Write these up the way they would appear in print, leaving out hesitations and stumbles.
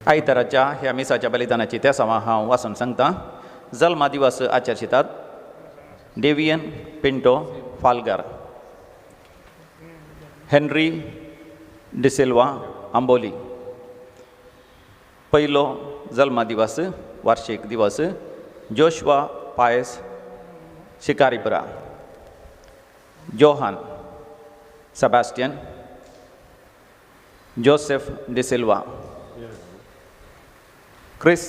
आयताराच्या ह्या मिसाच्या बलिदानाची त्या सवा हांव वाचून सांगता. जल्मा दिवस आचरशितात. डेवियन पिंटो फाल्गार, हेनरी डिसिल्वा आंबोली. पयलो जल्मा दिवस वार्षिक दिवस जोशुआ पायस शिकारीपुरा, जोहान सेबास्टियन, जोसेफ डिसिल्वा, क्रिस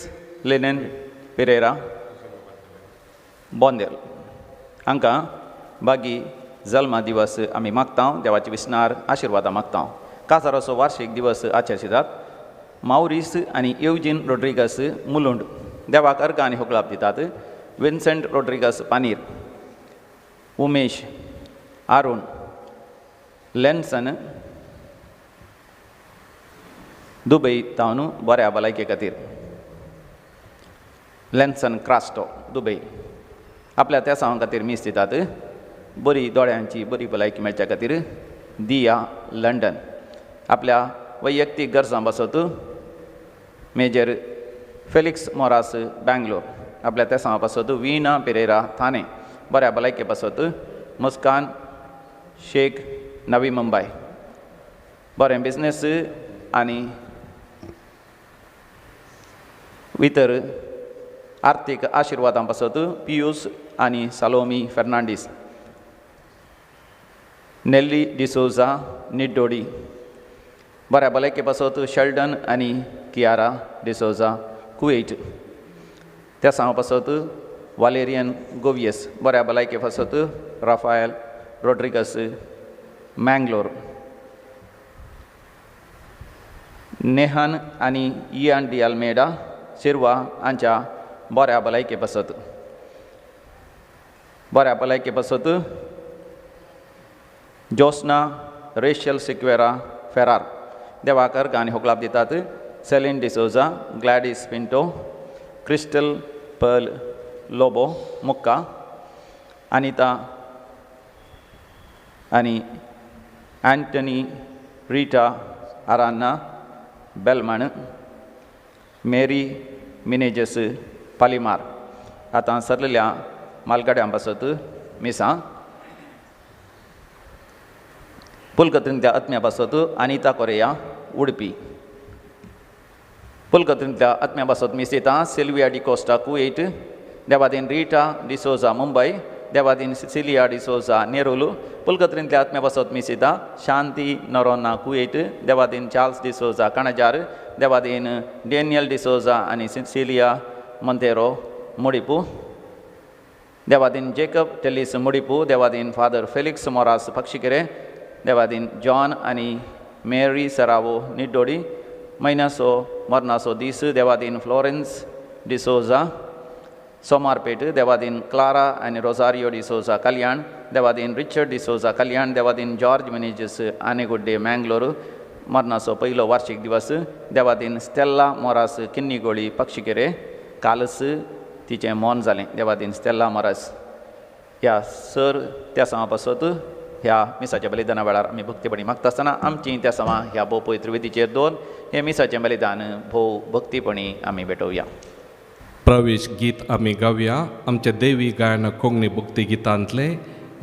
लेनेन पेरेरा बोंदेल. हांकां बागी जल्मा दिवस आमी मागता, देवाची विस्नार आशिर्वादां मागता. कासाराचो वार्षिक दिवस आचरशितात. माउरीस आनी येवजीन रोड्रिगस मुलुंड देवाक अर्घ आनी होगलाप दितात. विन्सेंट रोड्रिगस पानीर, उमेश, आरुण, लेन्सन दुबई तावन बऱ्या भलायके खातीर. लेन्सन क्रास्टो दुबई आपल्या त्या सांवा खातीर मीस दितात. बरी दोळ्यांची बरी भलायकी मेळच्या खातीर. दिया लंडन आपल्या वैयक्तीक गरजां बसत. मेजर फेलिक्स मोरास बँगलोर आपल्या त्या सांवा बसत. वीणा पेरेरा थाने बऱ्या भलायके बसत. मुस्कान शेख नवी मुंबय बरें बिझनेस आनी इतर आर्थीक आशिर्वादां पासत. पियूस आनी सालोमी फेर्नांडीस, नेल्ली डिसोजा निड्डोडी बऱ्या भलायके पासत. शेल्डन आनी कियारा डिसोजा कुवेट त्या सांवा पासत. वालेरियन गोवियस बऱ्या भलायके पासत. Rafael Rodrigues Mangalore. नेहान आनी इयान डी अल्मेडा शिरवा हांच्या बऱ्या भलायके बसत. बऱ्या भलायके बसत. जोस्ना रेशल सिक्वेरा फेरार देवाक अर्घ आनी होगलाप दितात. सेलिन डिसोजा, ग्लॅडिस पिंटो, क्रिस्टल पर्ल लोबो मुक्का, अनिता आनी एंटनी रिटा आरान्ना बेलमण, मेरी मिनेजस पालिमार. आतां सरलेल्या मालगाड्यां बसत मिसां. पुलकत्रींतल्या आत्म्या बसत. अनिता कोरेया उडपी. पुलकत्रींतल्या आत्म्या बसत मीस दिता. सिल्विया डिकोस्टा कुवेट देवादीन. रिटा डिसोजा मुंबय देवादीन. सिसिलिया डिसोजा नेरुल. पुलकत्रींतल्या आत्म्या बसत मीस दिता. शांती नरोना कुवेट देवादीन. चार्ल्स डिसोजा कणजार देवादीन. डेनियल डिसोजा आनी सिसिलिया मोंतेरो मुडिपू देवादीन. जेकब टेलिस मुडिपू देवादीन. फादर फेलिक्स मोरास पक्षिकेरे देवादीन. जॉन आनी मेरी सरावो निड्डोडी मैनासो मर्नासो दीस देवादीन. फ्लोरेन्स डिसोजा सोमारपेट देवादीन. क्लारा आनी रोजारियो डिसोजा कल्याण देवादीन. रिचर्ड डिसोजा कल्याण देवादीन. जॉर्ज मिनेजस आनेगुड्डे मँगलोर मरणाचो पयलो वार्षिक दिवस देवादीन. स्टेल्ला मोरास किन्नीगोळी पक्षिकेरे कालस तिचें मोन जालें देवादीन. स्टेल्ला मोरास ह्या सर त्या सांवा पासत ह्या मिसाच्या बलिदाना वेळार आमी भक्तीपणी मागता आसतना आमची त्या सांवा ह्या भोव पवित्र विधीचेर दवरून हे मिसाचें बलिदान भोव भक्तीपणी आमी भेटोवया. प्रवेश गीत आमी गावया. आमच्या देवी गायन कोंकणी भक्ती गितांतले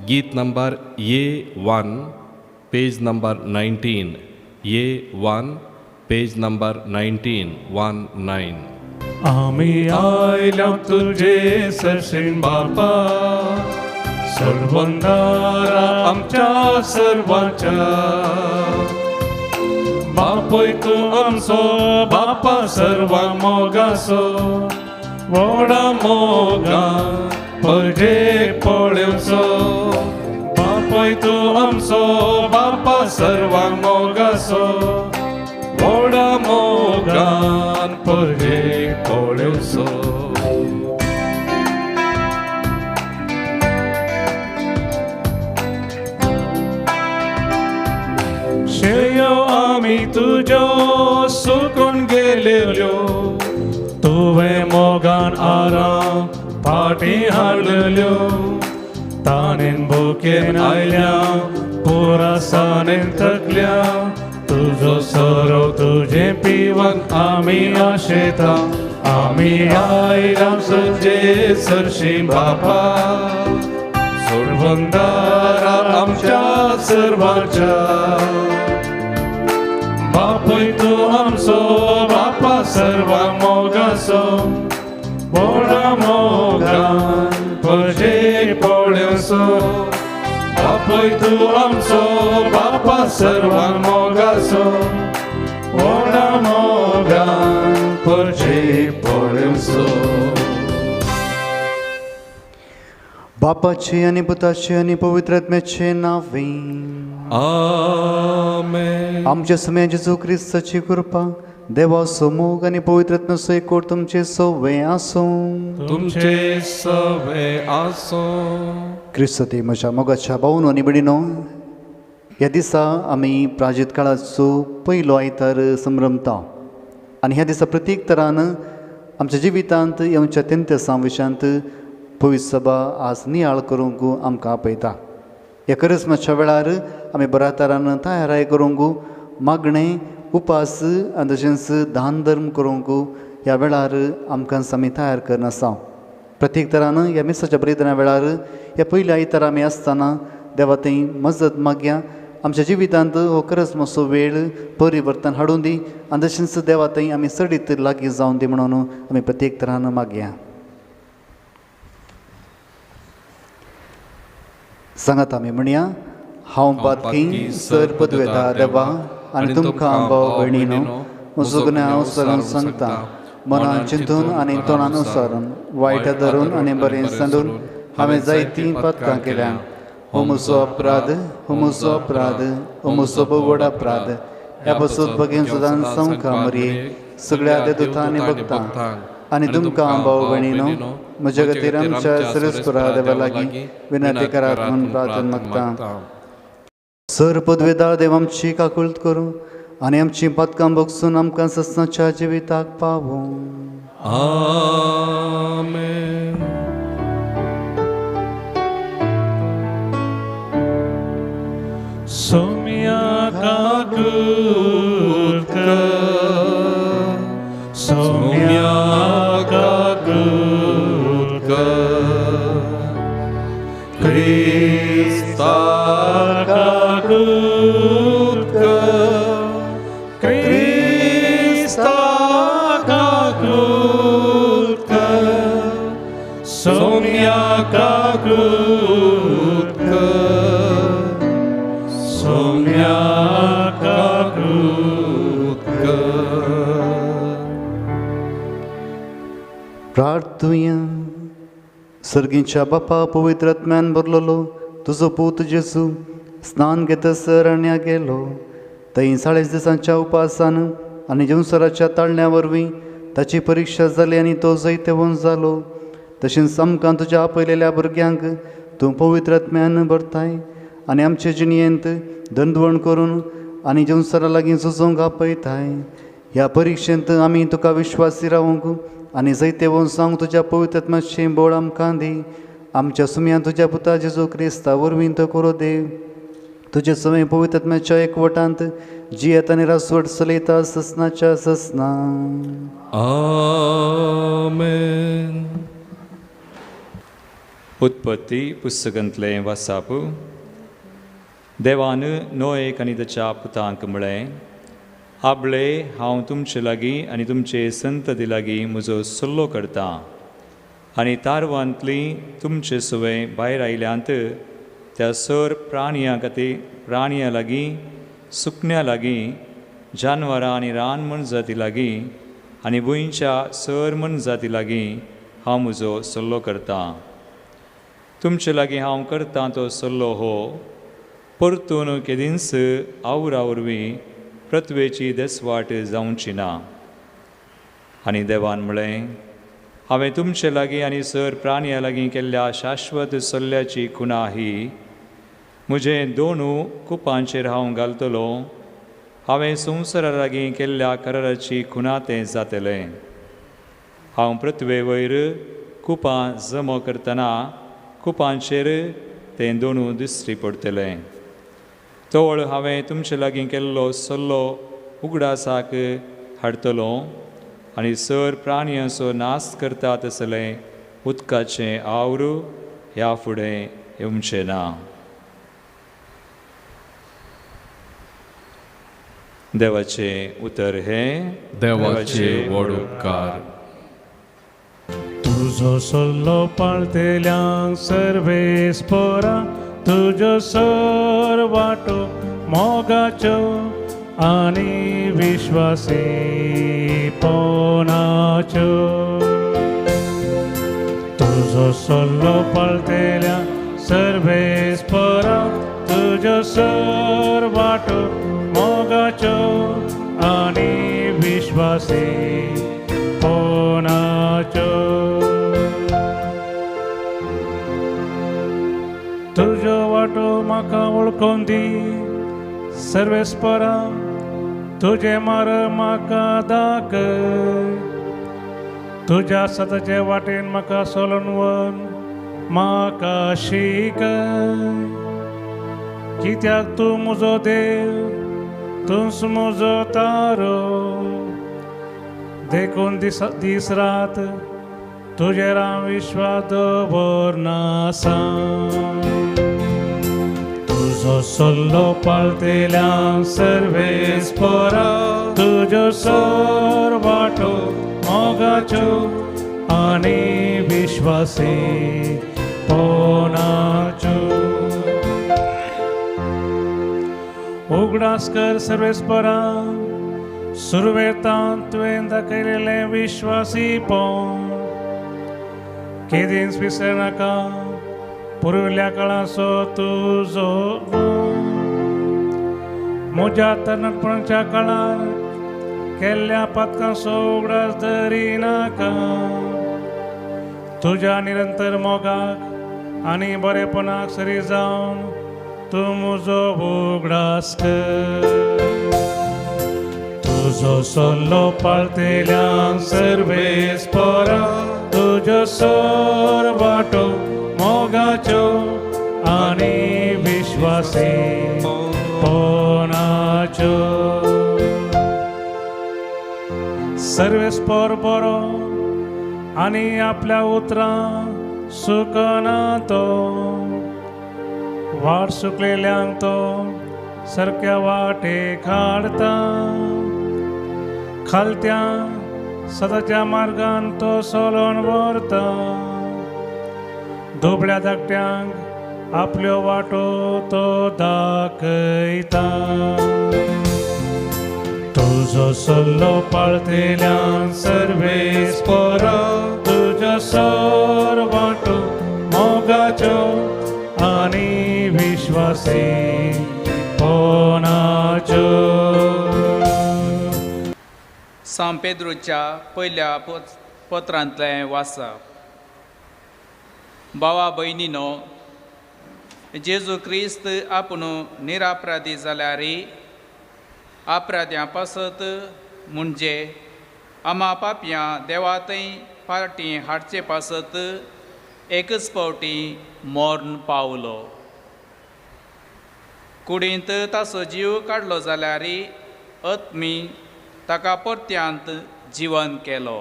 गीत number A1 page number 19. A1 page number 19. आम्ही आयल्या तुझे सरसीण बापा सर्वंदारा आमच्या सर्वांच्या. बापय तूं आमचो बापा सर्वा मोगाचो व्हडा मोगा पळजे पळेवचो. बापय तूं आमचो बापा सर्वा मोगाचो व्हडा मोगान पळजे पळेवचो. शेयो आमी तुज्यो सुकून गेलेल्यो तुवें मोगान आराम फाटी हाडलेल्यो ताणेन भुकेन आयल्या पुरासानेन थकल्या तुजो सोरो तुजें पिवंक आमी आशेता आमी आयलां सजे सरशी बापा सोडवंदारा आमच्या सर्वांच्या बापूय तूं आमचो बापा सर्वा मोगाचो व्हडा मोगान पजे पळ्योसो बापूय तूं आमचो बापा सर्वा मोगाचो व्हडा मोगान पजे पळ्योसो बापाचे आणि पुताचे आणि पवित्र आत्म्याचे नावे आमेन आमच्या समय जेजू ख्रिस्ताची कृपा देवाचो मोग आणि पवित्र आत्म्याचो एकवट तुमचे सवय आसो तुमचे सवे आसो क्रिस्त ते म्हज्या मोगाच्या भाऊनो आनी भयणीनो ह्या दिसा आमी प्राजीत काळाचो पयलो आयतार संभ्रमता आनी ह्या दिसा प्रत्येक तरान आमच्या जिवितांत येवच्या तेंत्यासां विशयांत पवित्र सभा आज नियाळ करूंक आमकां आपयता ह्या क्रिस्मसच्या वेळार आमी बऱ्या तरान तयाराय करूंक मागणें उपास आनी तशेंच दान धर्म करूंक ह्या वेळार आमकां आमी तयार करन आसा प्रत्येक तरान ह्या मिसाच्या बलिदाना वेळार ह्या पयल्या आयतार आमी आसतना देवा थंय मजत मागया आमच्या जिवितांत हो क्रिस्मसचो वेळ परिवर्तन हाडून दी आनी तशेंच देवा थंय आमी चडीत लागीं जावन दी म्हणून आमी प्रत्येक तरान मागया सांगात आमी म्हणया हांव पातकी सर पदवेता देवा आनी तुमकां भाव भयणीनो म्हजो गुन्यांव अनुसरून सांगता मनान चिंतून आनी तोंडान अनुसरून वायट धरून आनी बरें सांडून हांवें जायतीं पातकां केल्या हो म्हजो अपराध हो म्हजो अपराध हो म्हजो व्हड अपराध ह्या पासून बगेन सदांच समका मरये सगळ्या देदूतां आनी भक्तांक आनी तुमकां भाव भयणीनो म्हजे खातीर आमच्या सर्वेस्परा देवा लागीं विनंती करात म्हूण प्रार्थना मागता सर पदवेदार देव आमची काकुळट करूं आनी आमची पातकां बगसून आमकां सस्नाच्या जिविताक पावूं आमेन सोम्या काकुळट सोम्या काकुळट क्रिस्ता काकुळट क्रिस्ता काकुळट सोम्या काकुळट सोम्या काकुळट प्रार्थुया सर्गीच्या बापा पवित्र आत्म्यान भरलेलो तुजो पूत जेजू स्नान घेतसर आण्या गेलो थंय 40 दिसांच्या उपासान आनी जेवसराच्या ताळण्या वरवीं ताची परिक्षा जाली आनी तो जैतवन जालो तशेंच आमकां तुज्या आपयलेल्या भुरग्यांक तूं पवित्र आत्म्यान भरताय आनी आमचे जिणयेंत दंडवण करून आनी जेवसरा लागीं झुजोवंक आपयताय ह्या परिक्षेंत आमी तुका विश्वासी रावूंक आनी जैते वंसांक तुज्या पवित्र आत्म्याचें बोळ आमकां दी आमच्या सुमयान तुज्या पुता जेजू क्रिस्ता वरवीं तो करो देव तुजे समय पवित्र आत्म्याच्या एकवटांत जियेत आनी रासवट चलयता ससनाच्या ससना आमेन उत्पत्ती पुस्तकांतलें वाचाप देवान नोएक आनी ताच्या पुतांक म्हळें आबळे हांव तुमचे लागीं आनी तुमचे संतती लागीं म्हजो सल्लो करता आनी तारवांतलीं तुमचे सुवे भायर आयल्यांत त्या सर प्राणियां लागीं सुकण्यां लागीं जानवरां आनी रानमण जाती लागीं आनी भुंयच्या सर म्हण जाती लागीं हांव म्हजो सल्लो करता तुमचे लागीं हांव करतां तो सल्लो हो परतून केदींच आवरा वरवीं प्रतवेची देसवाट जावची ना आनी देवान म्हळें हांवें तुमचे लागीं आनी सर प्राणियां लागीं केल्ल्या शाश्वत सल्ल्याची खुणा ही म्हजें दोनू कुपांचेर हांव घालतलो हांवें संवसारा लागीं केल्ल्या कराराची खुना तें जातलें. हांव पृथ्वे वयर कुपां जमो करतना कुपांचेर तें दोनू दिश्टी पडटलें. तोळ हांवें तुमचे लागीं केल्लो सल्लो उगडासाक हाडटलो आनी सर प्राणयांचो नाश करता तसलें उदकाचें आवड ह्या फुडें येवचें ना. देवाचें उतर हें देवाचे व्हड उपकार. तुजो सल्लो पाळतेल्यांक सर्वेस्परा तुजो सर वाटो मोगाच्यो आनी विश्वासी पोनाच्यो. तुजो सल्लो पाळतेल्या सर्वेस्परा तुजो सर वाटो मोगाच्यो आनी विश्वासी पोनाच्यो. तुजो वाटो म्हाका वळखून दी सर्वेस्परा. तुजे मार म्हाका दाखय. तुज्या सताचे वाटेन म्हाका सोलून वन म्हाका शिकय. कित्याक तूं म्हजो देव, तूंच म्हजो तारो. देखून दीस रात तुजेर हांव विश्वास दवरनासा. तुजो सल्लो पाळतेल्यांक सर्वेस्परा तुजो सर वाटो मोगाच्यो आनी विश्वासी पोनाच्यो. उगडास कर सर्वेस्परा. सुरवेतान तुवें दाखयलेलें विश्वासीपण केदींच विसरनाका. पुर्विल्ल्या काळाचो तुजो म्हज्या तरणाटपणाच्या काळार केल्ल्या पातकांचो उगडास धरिनाका. तुज्या निरंतर मोगाक आनी बरेपणाक सरी जावन तूं म्हजो उगडास कर. तुजो सल्लो पाळतेल्यांक सर्वेस्परा तुजो सर वाटो मोगाच्यो आनी विश्वासी पोनाच्यो. सर्वेस्पर बरो आनी आपल्या उतरां सुकना तो. वाट सुकलेल्यांक तो सारक्या वाटेक हाडटा. खालत्या सदाच्या मार्गान तो सोलोन व्हरता. दुबळ्या धाकट्यांक आपल्यो वाटो तो दाखयता. तुजो सल्लो पाळतेल्यांक सर्वेस्परा तुजो सर वाटो मोगाच्यो आनी विश्वासी पोनाच्यो. सांत पेद्रूच्या पयल्या पत्रांतलें वाचप. भावा भयणीनो, जेजू क्रिस्त आपूण निरापराधी जाल्यारय अपराध्यां पासत म्हणजे आमा पापयां देवा थंय फाटीं हाडचे पासत एकच फावटी मरण पावलो. कुडींत ताचो जीव काडलो जाल्यारय आत्मी ताका परत्यांत जिवन केलो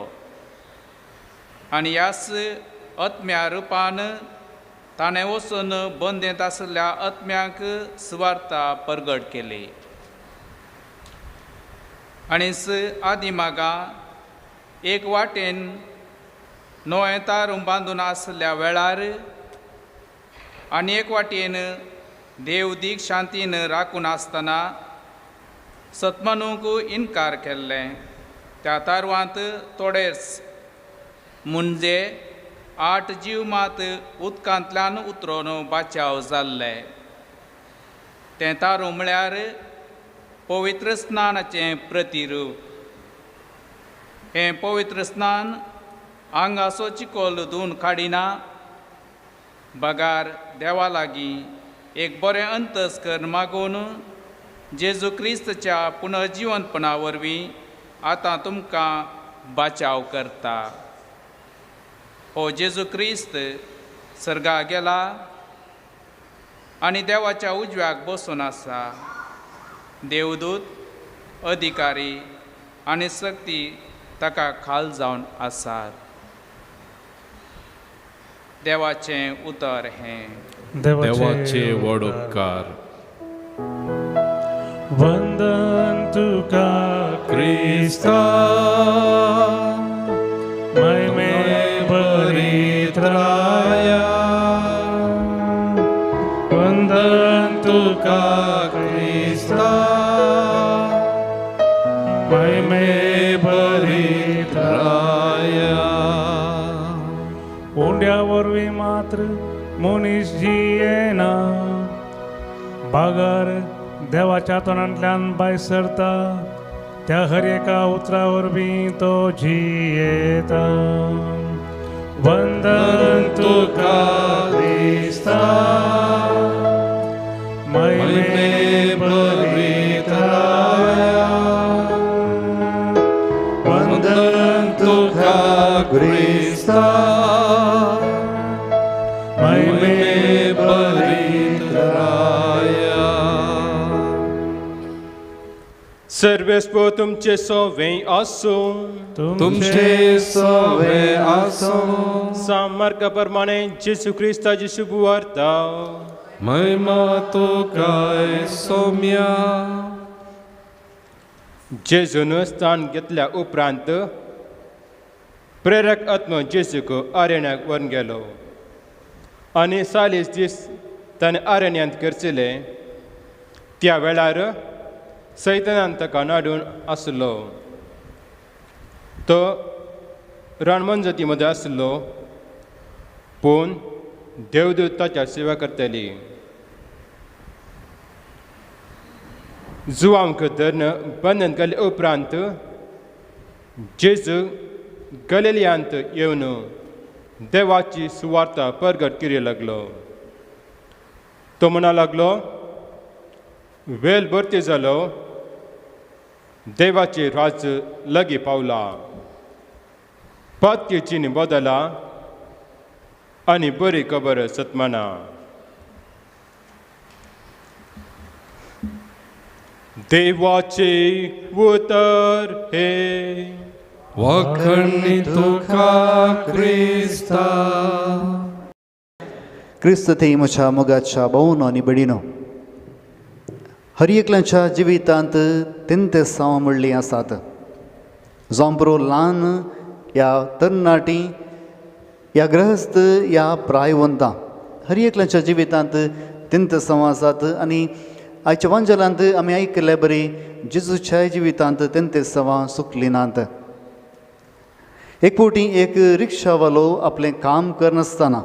आनी ह्याच आत्म्या रुपान ताणें वचून बंदेंत आसलेल्या आत्म्यांक सुवार्ता परगट केली. आनीस आदिमागा एक वाटेन नोये तारून बांदून आसल्या वेळार आनी एक वाटेन देव दीक शांतीन राखून आसतना सत्मनूक इन्कार केल्लें. त्या तारवांत थोडेच म्हणजे 8 जीव मात उदकांतल्यान उतरोन बाचाव जाल्ले. तें तारू म्हळ्यार पवित्र स्नानाचें प्रतिरूप. हें पवित्र स्नान आंगाचो चिकोल धुवन काडिना, बगार देवा लागीं एक बरें अंतस्करण मागून जेजू क्रिस्तच्या पुनर्जिवनपणा वरवीं आतां तुमकां बाचाव करता. हो जेजू क्रिस्त सर्गाक गेला आनी देवाच्या उजव्याक बसून आसा. देवदूत, अधिकारी आनी शक्ती ताका खाल जावन आसात. देवाचें उतर हें. देवाचे व्हड उपकार. वंदन तुका क्रिस्ता, महिमे भरीत राया. वंदन तुका क्रिस्ता, महिमे भरीत राया. ओंड्या वरवीं मात्र मनीस जियेना, बागर देवाच्या तोंडांतल्यान भायर सरता, त्या हर एका उतरा वरवीं तो जियेता. वंदन तुका क्रिस्ता, महिमे भरीत राया. वंदन तुका क्रिस्ता, महिमे भरीत राया. सर्वेस्पो तुमचे सोवें आसूं. तुमचे सवे आसो सामार्क प्रमाणे जेजू क्रिस्ताची शुभवार्ता. महिमा तुकाय सौम्या. जेजून स्थान घेतल्या उपरांत प्रेरक आत्मो जेजूक आरण्याक व्हरून गेलो आनी 40 दीस ताणें आरण्यांत करचिले. त्या वेळार सैतानान ताका नाडून आसलो. तो रणमंजती मदें आसलो, पूण देवदूत ताच्या सेवा करतली. जुवांक धरून बंधन केले उपरांत जेजू गलिलियांत येवन देवाची सुवार्ता परगट करूं लागलो. तो म्हणा लागलो, वेळ भरती जालो, देवाचे राज लागीं पावला. पातकी चिनी बदला आनी बरी खबर सतमाना. देवाचे उतर हे. वखणी तुका क्रिस्ता. क्रिस्त थंय म्हज्या मोगाच्या भोवनो आनी भयणीनो, हर एकल्याच्या जिवितांत तेंते साव म्हणलीं आसात. जोंबरो ल्हान या तरणाटी या गृहस्थ या प्रायवंतां, हर एकल्याच्या जिवितांत तेंते साव आसात. आनी आयच्या वांजलांत आमी आयकले बरी, जेजूच्या जिवितांत तेंते सावां सुकलीं नात. एक फावटी एक रिक्षावालो आपलें काम करनासतना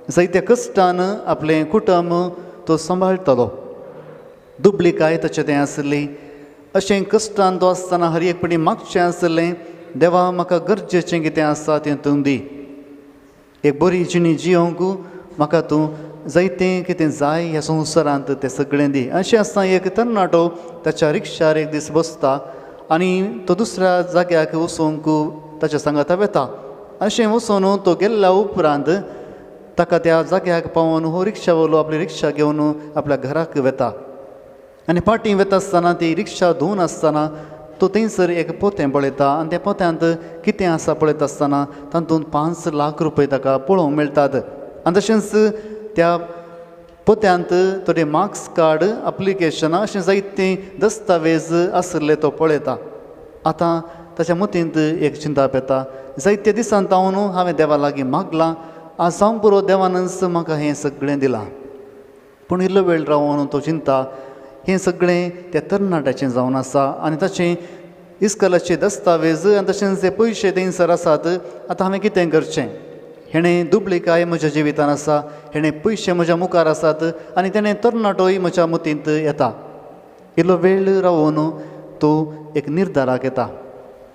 जायत्या कश्टान आपलें कुटुंब तो सांबाळटालो. दुबळीकाय ताचें तें आसली. अशें कश्टान तो आसतना हर एक फावटी मागचें आसलें, देवा म्हाका गरजेचें कितें आसा तें तूं दी. एक बरी जिणी जियोंक म्हाका तूं जायतें कितें जाय ह्या संवसारांत तें सगळें दी. अशें आसतना एक तरणाटो ताच्या रिक्षार एक दीस बसता आनी तो दुसऱ्या जाग्याक वचूंक ताच्या सांगाता वेता. अशें वचून तो गेल्ल्या उपरांत ताका त्या जाग्याक पावून हो रिक्षावालो आपली रिक्षा घेवन आपल्या घराक वेता. आनी फाटीं वेता आसतना ती रिक्षा धुवन आसतना तो थंयसर एक पोतें पळयता. आनी त्या पोत्यांत कितें आसा पळयता आसतना तातूंत 5 लाख रुपया ताका पळोवंक मेळटात. आनी तशेंच त्या पोत्यांत थोडे मार्क्स कार्ड, एप्लिकेशनां अशें जायते दस्तावेज आसले तो पळयता. आतां ताच्या मतींत एक चिंता येता, जायत्या दिसांत हांवें देवा लागीं मागलां, आज जावं पुरो देवानच म्हाका हें सगळें दिलां. पूण इल्लो वेळ रावन तो चिंता, हें सगळें त्या तरणाट्याचें जावन आसा आनी ताचें इस्कॉलाचे दस्तावेज आनी तशेंच ते पयशे थंयसर आसात. आतां हांवें कितें करचें? हेणें दुबळीकाय म्हज्या जिवितान आसा, हेणें पयशे म्हज्या मुखार आसात आनी तेणें तरणाटोय म्हज्या मतींत येता. इल्लो वेळ रावन तो एक निर्धाराक येता,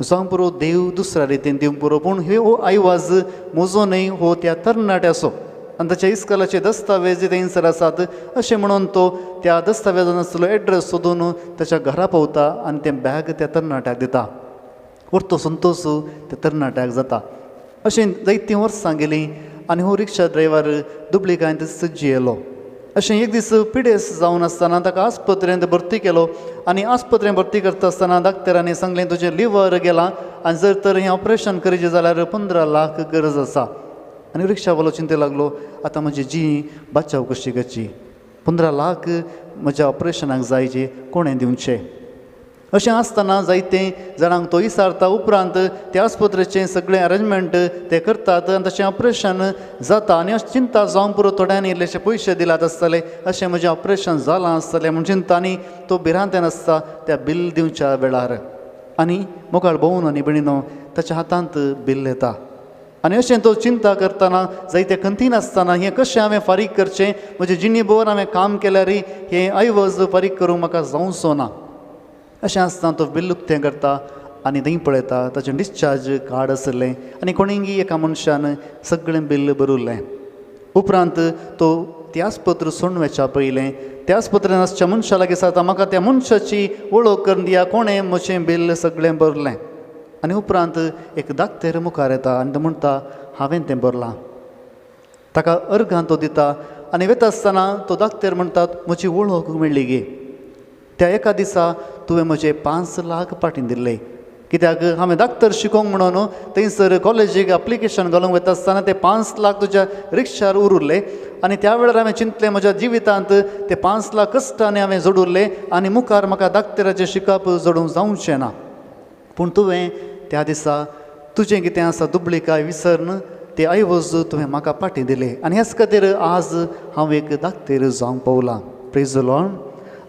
जावं पुरो देव दुसऱ्या रितीन दिवंक पुरो, पूण हो आयवाज म्हजो न्हय, हो त्या तरणाट्याचो. आनी ताच्या इस्कॉलाचे दस्तावेज थंयसर आसात अशें म्हणून तो त्या दस्तावेजान आसलो एड्रेस सोदून ताच्या घरा पावता आनी तें बॅग त्या तरणाट्याक दिता. व्हरतो संतोश त्या तरणाट्याक जाता. अशें जायतीं वर्सां गेलीं आनी हो रिक्षा ड्रायव्हर दुबळिकायेंत सज्जी येयलो. अशें एक दीस पिडेस जावन आसतना ताका आस्पत्रेंत भरती केलो आनी आस्पत्रेंत भरती करता आसतना डाक्टरांनी सांगलें तुजें लिव्हर गेलां आनी जर तर हें ऑपरेशन करचें जाल्यार 15 लाख गरज आसा. आनी रिक्षावालो चिंतेक लागलो आतां म्हजी जी बचाव कशी करची, 15 लाख म्हज्या ऑपरेशनाक जायचे, कोणें दिवचे. अशें आसतना जायते जाणांक तो विचारता. उपरांत त्या आस्पत्रेचें सगळें अरेंजमेंट ते करतात आनी तशें ऑपरेशन जाता. आनी अशें चिंता जावं पुरो थोड्यांनी इल्लेशे पयशे दिलात आसतले, अशें म्हजें ऑपरेशन जालां आसतलें म्हूण चिंता. आनी तो भिरांतेन आसता त्या बिल दिवच्या वेळार. आनी मोकाळ भोंवून आनी भयणीनो ताच्या हातांत बिल येता. आनी अशें तो चिंता करतना जायते खंतीन आसतना हें कशें हांवें फारीक करचें, म्हजें जिणेभर हांवें काम केल्यार हें आयवज फारीक करूंक म्हाका जावचो ना. अशें आसतना तो बिल उक्तें करता आनी थंय पळयता ताचें डिस्चार्ज कार्ड आसलें आनी कोणींय एका मनशान सगळें बिल बरयल्लें. उपरांत तो तें आस्पत्र सोडून वचच्या पयलें त्या आस्पत्रेन आसच्या मनशा लागीं सांगता म्हाका त्या मनशाची वळख करून दिया, कोणें म्हजें बिल सगळें बरलें. आनी उपरांत एक दाक्तेर मुखार येता आनी तो म्हणटा हांवें तें बरलां. ताका अर्गां तो दिता आनी वता आसतना तो दाक्तेर म्हणटा म्हजी वळख मेळ्ळी गे, त्या एका दिसा तुवें म्हजे 5 लाख पाटीन दिल्ले. कित्याक हांवें दाक्तर शिकोवंक म्हणून थंयसर कॉलेजीक एप्लिकेशन घालूंक वता आसतना ते 5 लाख तुज्या रिक्षार उरले आनी त्या वेळार हांवें चिंतलें म्हज्या जिवितांत ते 5 लाख कश्टांनी हांवें जोडुरले आनी मुखार म्हाका दाक्तराचें शिकप जोडूंक जावचें ना. पूण तुवें त्या दिसा तुजें कितें आसा दुबळिकाय विसरन ते आयवज तुवें म्हाका पाटी दिले आनी हेच खातीर आज हांव एक दाक्तेर जावंक पावलां. Praise the Lord,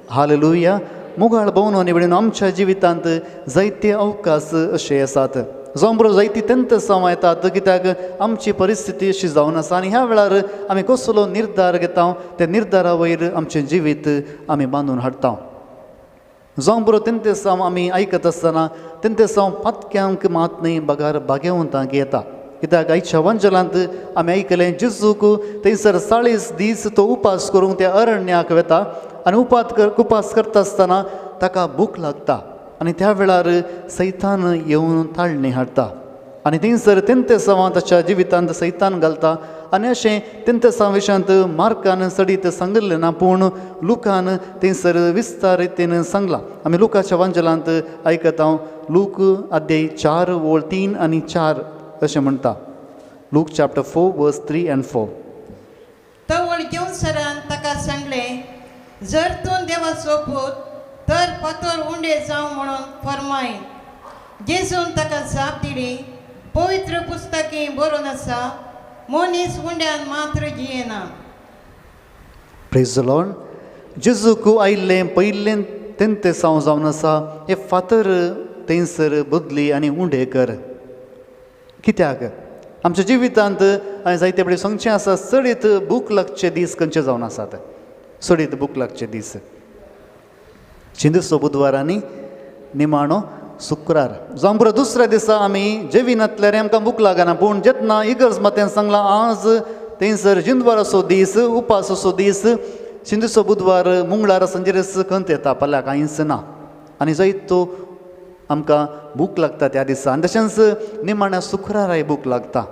hallelujah. मुगाळ भोंवून आनी भयणीनो आमच्या जिवितांत जायते अवकाश अशे आसात, जावं बरो जायती तंत जावं येतात, कित्याक आमची परिस्थिती अशी जावन आसा आनी ह्या वेळार आमी कसलो निर्धार घेता त्या निर्धारा वयर आमचें जिवीत आमी बांदून हाडटा. जावं बरो तेंते सावन आमी आयकत आसतना तेंते सावन पातक्यांक मात न्ही बागार बागेवंतांक येता. कित्याक आयच्या वांजलांत आमी आयकलें जेजूक थंयसर 40 दीस तो उपास करूंक त्या अरण्याक वता आनी उपास करता आसतना ताका भूक लागता आनी त्या वेळार सैतान येवन ताळणी हाडटा आनी थंयसर तेंते सावन ताच्या जिवितांत सैतान घालता. आनी अशें तेंते सावन विशयांत मार्कान सडीत सांगिल्लें ना, पूण लुकान थंयसर विस्तार रितीन सांगलां. आमी लुकाच्या वांजलांत आयकता. लूक अध्याय 4:3 आनी 4 अशें म्हणटा. Look chapter 4:3 and 4. तवळ घेवन सरान ताका सांगलें, जर तूं देवाचो पूत तर फातर उंडे जावं म्हणून फरमाय. जेजून ताका जाप दिली, पवित्र पुस्तकी बरोवन आसा, मनीस उंड्यान मात्र जियेना. Praise the Lord. जेजूक आयिल्लें पयिल्लें तेंते सावन जावन आसा हे फातर थंयसर बदली आनी उंडे कर. कित्याक आमच्या जिवितांत हांवें जायते बरें सांगचें आसा, सडीत भूक लागचे दीस खंयचे जावन आसात. सडीत भूक लागचे दीस चिंदसो बुधवार आनी निमाणो शुक्रार. जावं बरो दुसऱ्या दिसा आमी जेविनातल्यार आमकां भूक लागना, पूण जेतना इगर्ज मातेन सांगलां आज थंयसर जिंदवाराचो दीस, उपासाचो दीस, चिंदसो बुधवार मंगळार संजेरेस खंत येता, फाल्यां कांयच ना. आनी जायतो आमकां भूक लागता त्या दिसा. आनी तशेंच निमाण्या शुक्राराय भूक लागता.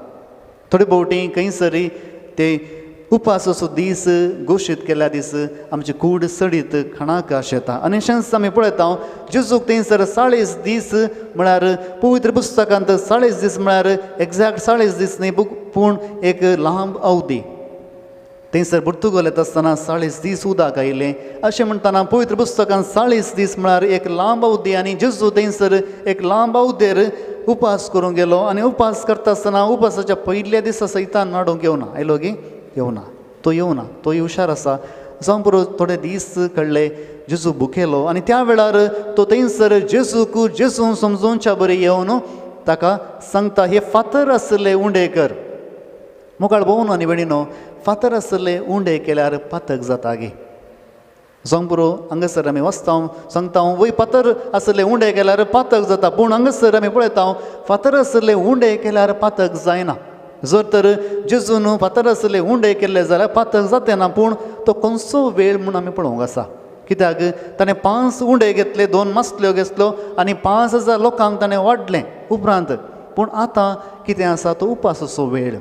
थोडे भोवटी खंयसरी ते उपासाचो दीस घोशीत केल्या दीस आमची कूड सडीत खाणाक आशेता. आनी अशेंच आमी पळयता जेजूक थंयसर 40 दीस म्हळ्यार पवित्र पुस्तकांत 40 दीस म्हळ्यार एक्झॅक्ट 40 दीस न्ही, पूण एक लांब अवधी. थंयसर पुर्तुगाल येता आसतना 40 दीस उदक आयिल्लें अशें म्हणटाना पवित्र पुस्तकांत 40 दीस म्हळ्यार एक लांब अवधी. आनी जेजू थंयसर एक लांब अवधेर उपास करूंक गेलो आनी उपास करता आसतना उपासाच्या पयल्या दिसा सैतान नाडूंक येवना. आयलो गी येवना, तो येवना, तो हुशार आसा. जावं बरो थोडे दीस कळ्ळे जेजू भुकेलो आनी त्या वेळार तो थंयसर जेजू समजोवच्या बरें येवन ताका सांगता हे फातर आसले उंडे कर. मुखार भोंवून आनी भयणीनो फातर आसले उंडे केल्यार पातक जाता गे. जावं बरो हांगासर आमी वाचता सांगता वय फातर आसले उंडे केल्यार पातक जाता, पूण हांगासर आमी पळयता फातर आसले उंडे केल्यार पातक जायना. जर तर जेजून फातर आसले उंडे केल्ले जाल्यार फातर जाते ना, पूण तो खंयचो वेळ म्हूण आमी पळोवंक आसा. कित्याक ताणें 5 उंडे घेतले, 2 मसल्यो घेतल्यो आनी 5,000 लोकांक ताणें वाडलें उपरांत. पूण आतां कितें आसा, तो उपासाचो वेळ.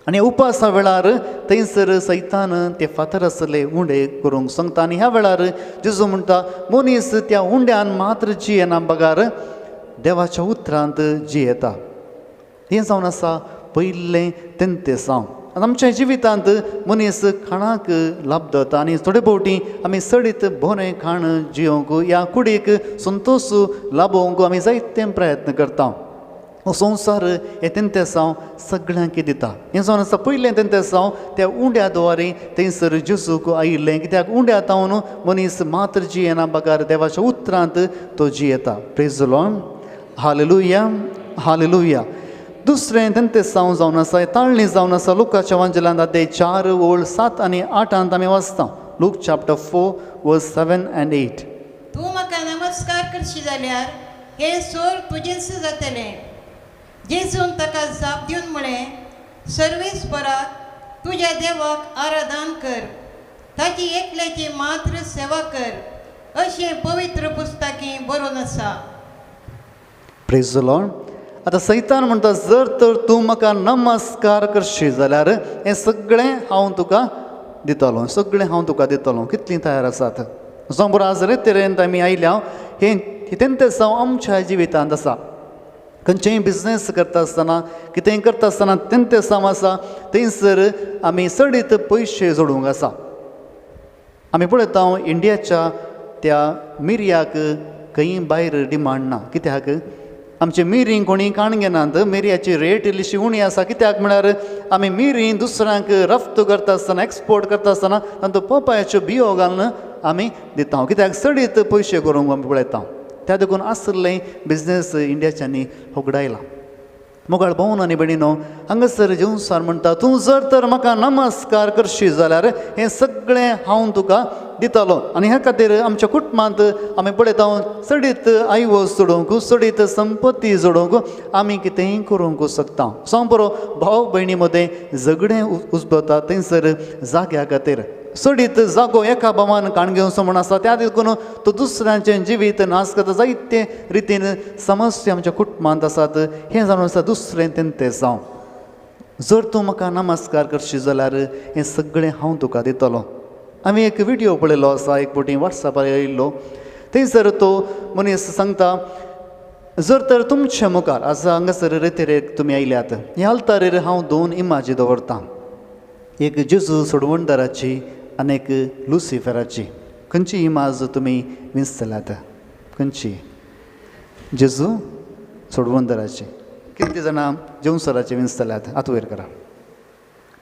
आनी उपासा वेळार थंयसर सैतान ते फातर आसले उंडे करूंक सांगता. आनी ह्या वेळार जेजू म्हणटा मनीस त्या उंड्यान मात्र जियेना बगार देवाच्या उतरांत जियेता. हें जावन आसा पयलें तेंतेसांव. आमच्या जिवितांत मनीस खाणाक लाभता आनी थोडे फावटी आमी सडीत बरें खाण जियोंक, ह्या कुडीक संतोश लाभोवंक आमी जायते प्रयत्न करता. हो संवसार हे तेंतेसांव सगळ्यांक दिता. हें जावन आसा पयलें तेंतेसांव त्या उंड्या द्वारे थंयसर जेजूक आयिल्लें. कित्याक उंड्या तावन मनीस मात्र जियेना बगार देवाच्या उतरांत तो जियेता. Praise the Lord. Hallelujah, hallelujah. दुसरें तेंतेसांव जावन आसा, ताळणी जावन आसा लुकाच्या वांजलांत अध्याय 4 7 आनी 8 आमी वाचता. लूक चॅप्टर 4 वर्स 7 and 8. तूं म्हाका नमस्कार करशी जाल्यार हे सोर तुजेच जातलें. जेजून ताका जाप दिवन म्हळें, सर्वेस्पराक तुज्या देवाक आराधन कर, ताची एकल्याची मात्र सेवा कर, अशें पवित्र पुस्तकी बरोवन आसा. Praise the Lord. आतां सैतान म्हणटा जर तर तूं म्हाका नमस्कार करशी जाल्यार हें सगळें हांव तुका दितलो, सगळें हांव तुका दितलो. कितलीं तयार आसात. समोर आज रेतेरेंत आमी आयल्या. हें तेंतेसांव आमच्या जिवितांत आसा. खंयचेय बिजनेस करता आसतना, कितेंय करता आसतना तेंतेसांव आसा. थंयसर आमी सडीत पयशे जोडूंक आसा. आमी पळयता इंडियाच्या त्या मिरयाक खंय भायर डिमांड ना. कित्याक आमचे मिरी कोणी काण घेनात. मिरयाची रेट इल्लीशी उणी आसा. कित्याक म्हळ्यार आमी मिरी दुसऱ्यांक रफ्त करता आसतना, एक्सपोर्ट करता आसतना तातूंत पोपायाच्यो बियो घालून आमी दिता. कित्याक सडीत पयशे करूंक आमी पळयता. त्या देखून आसलें बिजनेस इंडियाच्यांनी होगडायला. मोगाळ भोवन आनी भयणीनो, हांगासर जेवून म्हणटा तूं जर तर म्हाका नमस्कार करशी जाल्यार हें सगळें हांव तुका दितलो. आनी ह्या खातीर आमच्या कुटुंबांत आमी पळयता सडीत आयवस जोडूंक, सडीत संपत्ती जोडूंक आमी कितेंय करूंक शकता. सांपरो भाव भयणी मदें झगडें उजभवता थंयसर जाग्या खातीर. सडीत जागो एका भावान काण घेवचो म्हूण आसा. त्या देखून तो दुसऱ्यांचें जिवीत नाश करता. जायते रितीन समस्या आमच्या कुटुंबांत आसात. हें जावन आसा दुसरें तेंतेसांव. जर तूं म्हाका नमस्कार करशी जाल्यार हें सगळें हांव तुका दितलो. आमी एक व्हिडियो पळयलो आसा एक फावटी वॉट्सॅपार येयल्लो. थंयसर तो मनीस सांगता जर तर तुमचे मुखार आसा हांगासर रेतेरेक तुमी आयल्यात, ह्या आल्तारेर हांव 2 इमाजी दवरतां. एक जेजू सोडवणदाराची आनी एक लुसिफराची. खंयची इमाज तुमी विंचतल्यात? खंयची? जेजू सोडवणदाराची. कितलीं जाणां जेवसराची विंचतल्यात? हात वयर करा.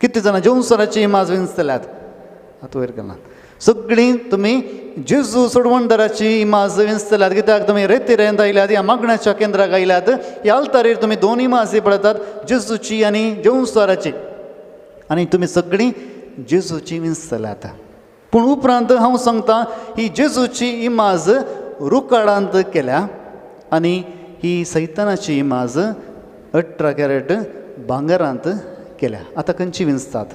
कितलीं जाणां जेवसराची इमाज विंचतल्यात? हात वयर केलात. सगळीं तुमी जेजू सोडवणदाराची इमाज विंचतल्यात. कित्याक तुमी रेतेरेंत आयल्यात, ह्या मागण्याच्या केंद्राक आयल्यात. ह्या आल्तारेर तुमी 2 इमाजी पळयतात, जेजूची आनी जेवसराची. आनी तुमी सगळीं जेजूची विंचतल्यात. पूण उपरांत हांव सांगता ही जेजूची इमाज रुकाडांत केल्या आनी ही सैतानाची इमाज 18 कॅरेट भांगरांत केल्या. आतां खंयची विंचतात?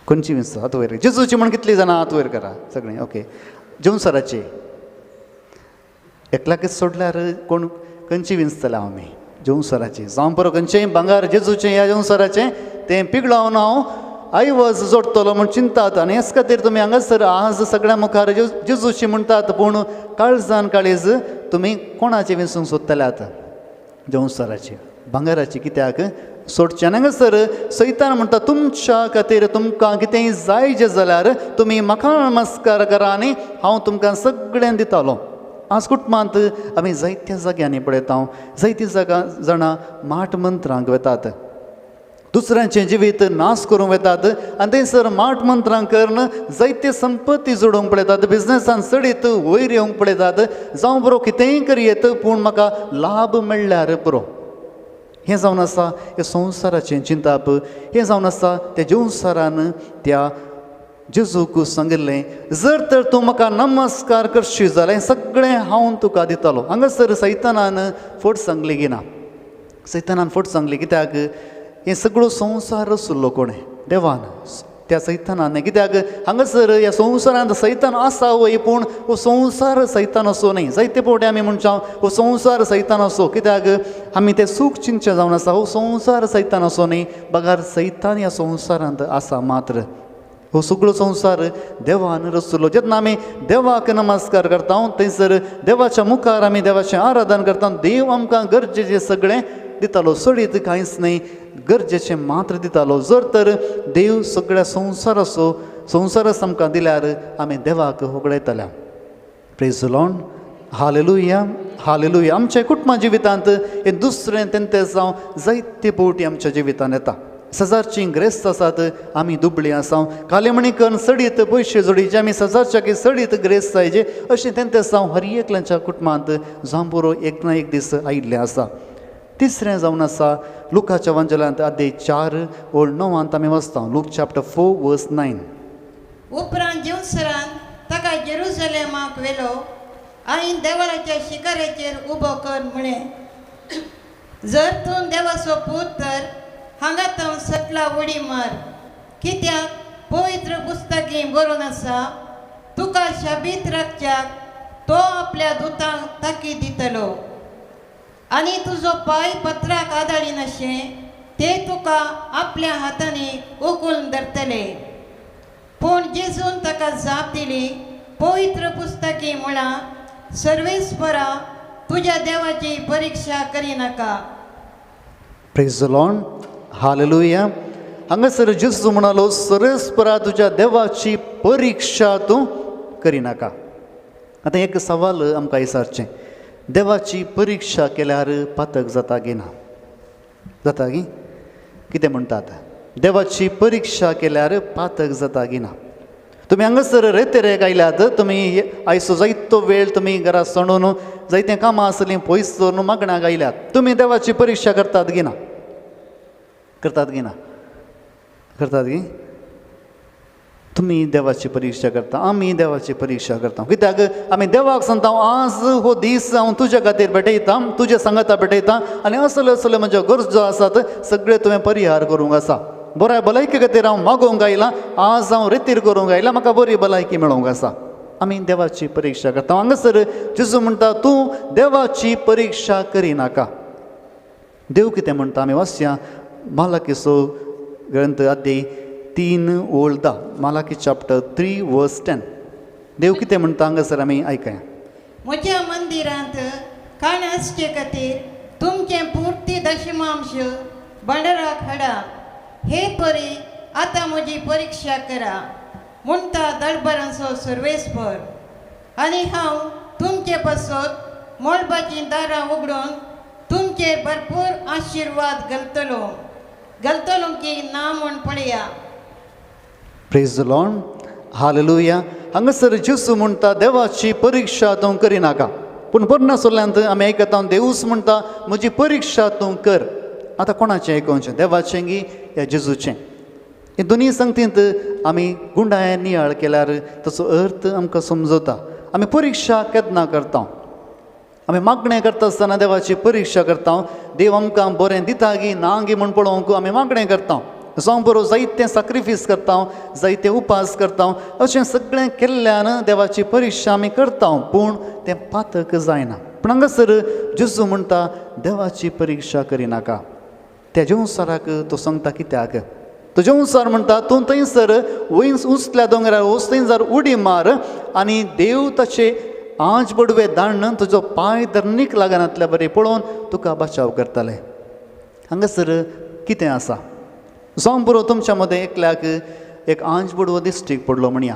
खंयची विंचतात? हात वयर. जेजूची म्हण कितलीं जाणां हात वयर करा सगळीं? ओके. जेवसराची एकल्याकच सोडल्यार कोण खंयची विंचतले आमी? जेवसराची. जावं बरो खंयचेंय भांगार जेजूचें ह्या जेवसराचें तें पिगळावन हांव आयवज जोडटलो म्हूण चिंतात. आनी हेच खातीर तुमी हांगासर आज सगळ्या मुखार जेजूची म्हणटात, पूण काळजान काळीज तुमी कोणाची विंचूंक सोदतल्यात? जेवसराची, भांगाराची. कित्याक सोडचें? हांगासर सैतान म्हणटा तुमच्या खातीर तुमकां कितेंय जाय जें जाल्यार तुमी म्हाका नमस्कार करा आनी हांव तुमकां सगळें दितलो. आज कुटुंबांत आमी जायत्या जाग्यांनी पळयता जायतीं जाणां माट मंत्रांक वतात, दुसऱ्यांचें जिवीत नाश करूंक वेतात आनी थंयसर माट मंत्रां करून जायते संपत्ती जोडूंक पळयतात, बिजनेसान सडीत वयर येवंक पळयतात. जावं बरो कितेंय करियेत पूण म्हाका लाभ मेळ्ळ्यार पुरो. हें जावन आसा हे संवसाराचें चिंताप. हें जावन आसा त्या जेवसरान त्या जेजूक सांगिल्लें जर तर तूं म्हाका नमस्कार करशी जाल्यार सगळें हांव तुका दितलो. हांगासर सैतानान फट सांगली की ना. सैतानान फट सांगली कित्याक हें सगळो संवसार रचुल्लो कोणें देवान त्या सैतानान कित्याक हांगासर ह्या संवसारांत सैतान आसा वय पूण हो संवसार सैतान असो न्ही जायते फावटी आमी म्हणटा हो संवसार सैतान असो कित्याक आमी तें सूख चिंतचें जावन आसा हो संवसार सैतान असो न्ही बगार सैतान ह्या संवसारांत आसा मात्र हो सगळो संवसार देवान रचुल्लो जेन्ना आमी देवाक नमस्कार करता थंयसर देवाच्या मुखार आमी देवाचें आराधन करता देव आमकां गरजेचें सगळें दितालो सडीत कांयच न्ही गरजेचें मात्र दितालो जर तर देव सगळ्या संवसारच आमकां दिल्यार आमी देवाक होगडयतल्या praise the Lord hallelujah hallelujah आमच्या कुटुंबा जिवितांत हें दुसरें तेंतें जावं जायते फावटी आमच्या जिवितांत येता सजारचीं ग्रेस्त आसात आमी दुबळीं आसा कालेमणी करून सडीत पयशे जोडीचे आमी सजारच्या सडीत ग्रेस्त जायचे अशें तेंतें जावं हर एकल्याच्या कुटुंबांत जावं पुरो एक ना एक दीस आयिल्लें आसा तिसरें जावन आसा लुकाच्या वंजलांत अध्याय 4:9 आमी वाचता लूक चॅप्टर 4:9 उपरांत जेवसरान ताका जेरुसलेमाक व्हेलो आनी देवळाच्या शिखराचेर उबो कर म्हळें जर तूं देवाचो पूत तर हांगा तो सकला उडी मार कित्याक पवित्र पुस्तकीं बरोवन आसा तुका शाबीत राखच्याक तो आपल्या दुतांक ताकी दितलो आनी तुजो पांय पत्राक आदाळी नाशें ते तुका आपल्या हातांनी उखलून धरतले पूण जेजून ताका जाप दिली पवित्र पुस्तकी म्हळा सर्वेस्परा तुज्या देवाची परिक्षा करिनाका प्रेज द लॉर्ड हालेलुया हांगासर जेजू म्हणालो सर्वेस्परा तुज्या देवाची परिक्षा तूं करिनाका आतां एक सवाल आमकां विचारचें देवाची परिक्षा केल्यार पातक जाता की ना जाता की कितें म्हणटात देवाची परिक्षा केल्यार पातक जाता की ना तुमी हांगासर रेतेरेक आयल्यात तुमी आयचो जायतो वेळ तुमी घरा सणून जायते कामां आसलीं पयस दवरून मागण्याक आयल्यात तुमी देवाची परिक्षा करतात की ना करतात की ना करतात की तुमी देवाची परिक्षा करता आमी देवाची परिक्षा करता कित्याक आमी देवाक सांगता आज हो दीस हांव तुज्या खातीर भेटयता तुज्या सांगाता भेटयता आनी असल्यो म्हज्यो गरजो आसात सगळे तुवें परिहार करूंक आसा बऱ्या भलायकी खातीर हांव मागोवंक आयला आज हांव रितीर करूंक आयला म्हाका बरी भलायकी मेळोवंक आसा आमी देवाची परिक्षा करता हांगासर जेजू म्हणटा तूं देवाची परिक्षा करिनाका देव कितें म्हणटा आमी वाचया मालाकीचो ग्रंथ अध्याय 3:10 मालाकी चॅप्टर 3:10 देव कितें म्हणटा हांगासर आमी आयकया म्हज्या मंदिरांत काण आसचे खातीर तुमचें पुर्ती दशमांश भांडाराक हाडा हे परी आतां म्हजी परिक्षा करा म्हणटा दळबरांचो सर्वेस्पर आनी हांव तुमचे पासत मोळपाचीं दारां उगडून तुमचेर भरपूर आशिर्वाद घालतलो की ना म्हूण पळया प्रेज द लॉर्ड हालेलुया हांगासर जेजू म्हणटा देवाची परिक्षा तूं करिनाका पूण परनासल्यांत आमी आयकता देवूच म्हणटा म्हजी परिक्षा तूं कर आतां कोणाचें आयकोवचें देवाचें की या जेजूचें हे दोनी संगतींत आमी गुंडाळ्या नियाळ केल्यार ताचो अर्थ आमकां समजता आमी परिक्षा केन्ना करता आमी मागणें करता आसतना देवाची परिक्षा करता देव आमकां बरें दिता की ना गी म्हूण पळोवंक आमी मागणें करता जावं बरो जायतें सॅक्रिफीस करता जायते उपास करता अशें सगळें केल्ल्यान देवाची परिक्षा आमी करता पूण तें पातक जायना पूण हांगासर जेजू म्हणटा देवाची परिक्षा करिनाका त्या जेवसाराक तो सांगता कित्याक तो जेवसार म्हणटा तूं थंयसर उंचल्या दोंगरार वच थंयसर उडी मार आनी देव ताचे आंच बडवे धाडन तुजो पांय धरणीक लागनातल्या बरें पळोवन तुका बचाव करतले हांगासर कितें आसा जावं बरो तुमच्या मदें एकल्याक एक आंच बडवो दिश्टीक पडलो म्हणया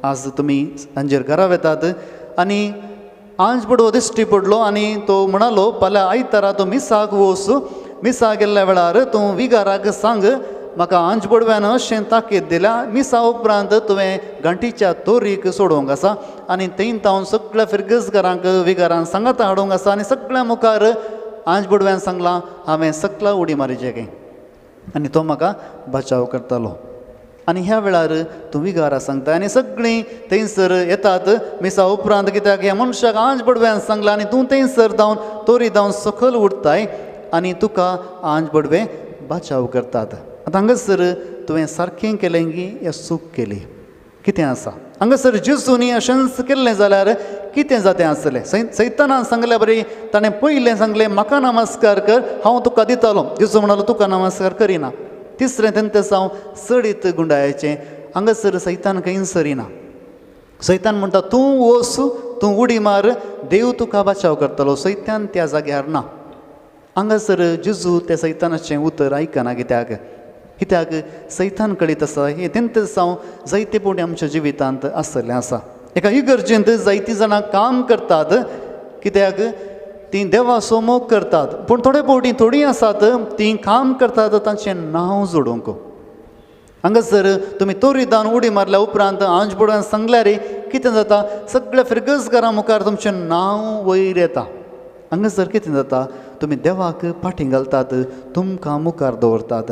आज तुमी तांचेर घरा वेतात आनी आंच बडवो दिश्टी पडलो आनी तो म्हणालो फाल्यां आयतारा तूं मिसाक वच मिसा गेल्ल्या वेळार तूं विगाराक सांग म्हाका आंच बडव्यान अशें ताकीद दिल्या मिसा उपरांत तुवें घंटीच्या तोरीक सोडोवंक आसा आनी थंय तावन सगळ्या फिरगसकारांक विगारान सांगाता हाडूंक आसा आनी सगळ्या मुखार आंच बडव्यान सांगलां हांवें सकला उडी मारीचें काय आनी तो म्हाका बचाव करतलो आनी ह्या वेळार तूं विगारा सांगता आनी सगळीं थंयसर येतात मिसा उपरांत कित्याक ह्या मनशाक आंच बडव्यान सांगलां आनी तूं थंयसर धांवन तोरी धांवन सकयल उडताय आनी तुका आंज बडवे बचाव करतात. आतां हांगासर तुवें सारकें केलें की या चूक केली कितें आसा? हांगासर जेजूनी अशेंच केल्लें जाल्यार कितें जातें आसलें? सैतानान सांगलें बरें, ताणें पयलें सांगलें म्हाका नमस्कार कर, हांव तुका दितालो. जेजू म्हणलो तुका नमस्कार करिना. तिसरें तेन्ना जावं सडीत गुंडाळ्याचें. हांगासर सैतान खंय सरिना. सैतान म्हणटा तूं वच, तूं उडी मार, देव तुका बचाव करतलो. सैतान त्या जाग्यार ना. हांगासर जेजू त्या सैतानाचें उतर आयकना. कित्याक सैतान कळीत आसा हें तेन्ना जावं जायते फावटी आमच्या जिवितांत आसलें आसा. एका इगर्जेंत जायतीं जाणां काम करतात, कित्याक तीं देवाचो मोग करतात, पूण थोडे फावटी थोडीं आसात तीं काम करतात तांचें नांव जोडूंक. हांगासर तुमी तोरीदान उडी मारल्या उपरांत आंज पडून सांगल्यार कितें जाता? सगळ्या फिरगसकारां मुखार तुमचें नांव वयर येता. हांगासर कितें जाता? तुमी देवाक फाटीं घालतात, तुमकां मुखार दवरतात.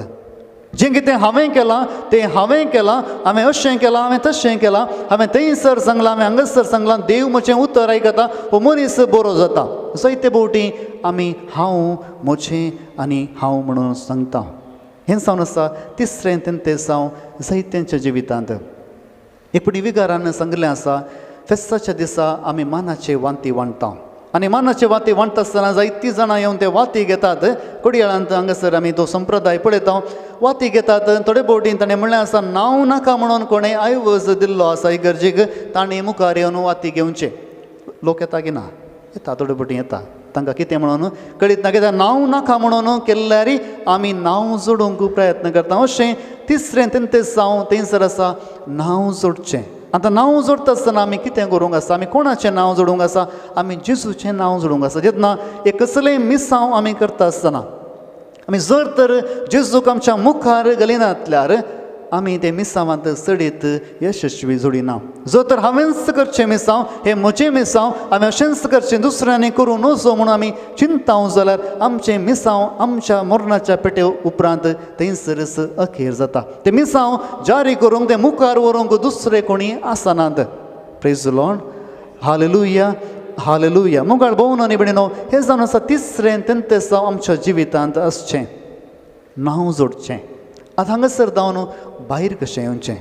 जें कितें हांवें केलां तें हांवें केलां, हांवें अशें केलां, हांवें तशें केलां, हांवें थंयसर सांगलां, हांवें हांगासर सांगलां, देव म्हजें उतर आयकता, हो मनीस बरो जाता. जायते फावटी आमी हांव, म्हजें आनी हांव म्हणून सांगता. हें जावन आसा तिसरें तें जावं जायत्यांच्या जिवितांत. एक फावटी विगारान सांगलें आसा, फेस्ताच्या दिसा आमी मानाचे वांती वांटता. आनी मानाचे वाती वांटता आसतना जायतीं जाणां येवन ते वाती घेतात. कोडयाळांत हांगासर आमी तो संप्रदाय पळयता. वाती घेतात. थोडे फावटी ताणें म्हणलें आसा नांव नाका म्हणून कोणें आयवज दिल्लो आसा इगर्जेक, ताणें मुखार येवन वाती घेवचें. लोक येता की ना? येता. थोडे फावटी येता. तांकां कितें म्हणून कळीत ना. कित्याक नांव नाका म्हणून केल्ल्यार आमी नांव जोडूंक प्रयत्न करता. अशें तिसरें तें जावं थंयसर आसा नांव जोडचें. आतां नांव जोडटा आसतना आमी कितें करूंक आसा? आमी कोणाचें नांव जोडूंक आसा? आमी जेजूचें नांव जोडूंक आसा. जेन्ना एक कसलेंय मिसांव आमी करता आसतना आमी जर तर जेजूक आमच्या मुखार घालिनातल्यार आमी ते मिसांवांत सडीत यशस्वी जोडिना. जर तर हांवेंच करचें मिसांव, हें म्हजें मिसांव, हांवें अशेंच करचें, दुसऱ्यांनी करूं नजो म्हणून आमी चिंताव जाल्यार आमचें मिसांव आमच्या मरणाच्या पेटे उपरांत थंयसरच अखेर जाता. तें मिसांव जारी करूंक, तें मुखार व्हरूंक दुसरें कोणी आसनात. Praise the Lord. Hallelujah, hallelujah. मुखार भोंवून न्ही भयणीनो, हें जावन आसा तिसरें तें जावं आमच्या जिवितांत आसचें नांव जोडचें. आतां हांगासर जावन भायर कशें येवचें?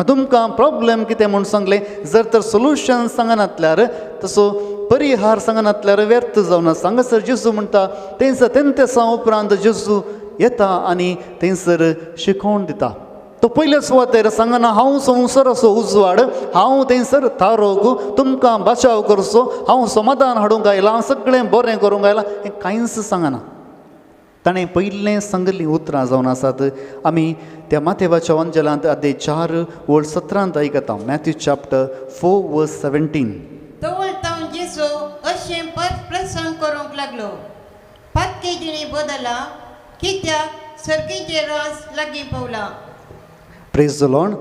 तुमकां प्रॉब्लेम कितें म्हूण सांगलें, जर तर सोल्युशन सांगनातल्यार, तसो परिहार सांगनातल्यार व्यर्थ जावन आसा. हांगासर जेजू म्हणटा थंयसर तेन्ना सावन उपरांत जेजू येता आनी थंयसर शिकोवन दिता. तो पयल्या सुवातेर सांगना हांव संवसाराचो उजवाड, हांव थंयसर थारोग, तुमकां बचाव करचो, हांव समाधान हाडूंक आयलां, हांव सगळें बरें करूंक आयलां, हें कांयच सांगना. ताणें पयलें सांगलीं उतरां जावन आसात. आमी त्या माथेवाच्या अंजलांत अध्याय 4:17 आयकता. Matthew chapter 4:17. तवळतावन जेजू अशें प्रसंग करूंक लागलो. पातकी जिणी बदला, कित्याक सर्गीचे रास लागीं पावला. Praise the Lord.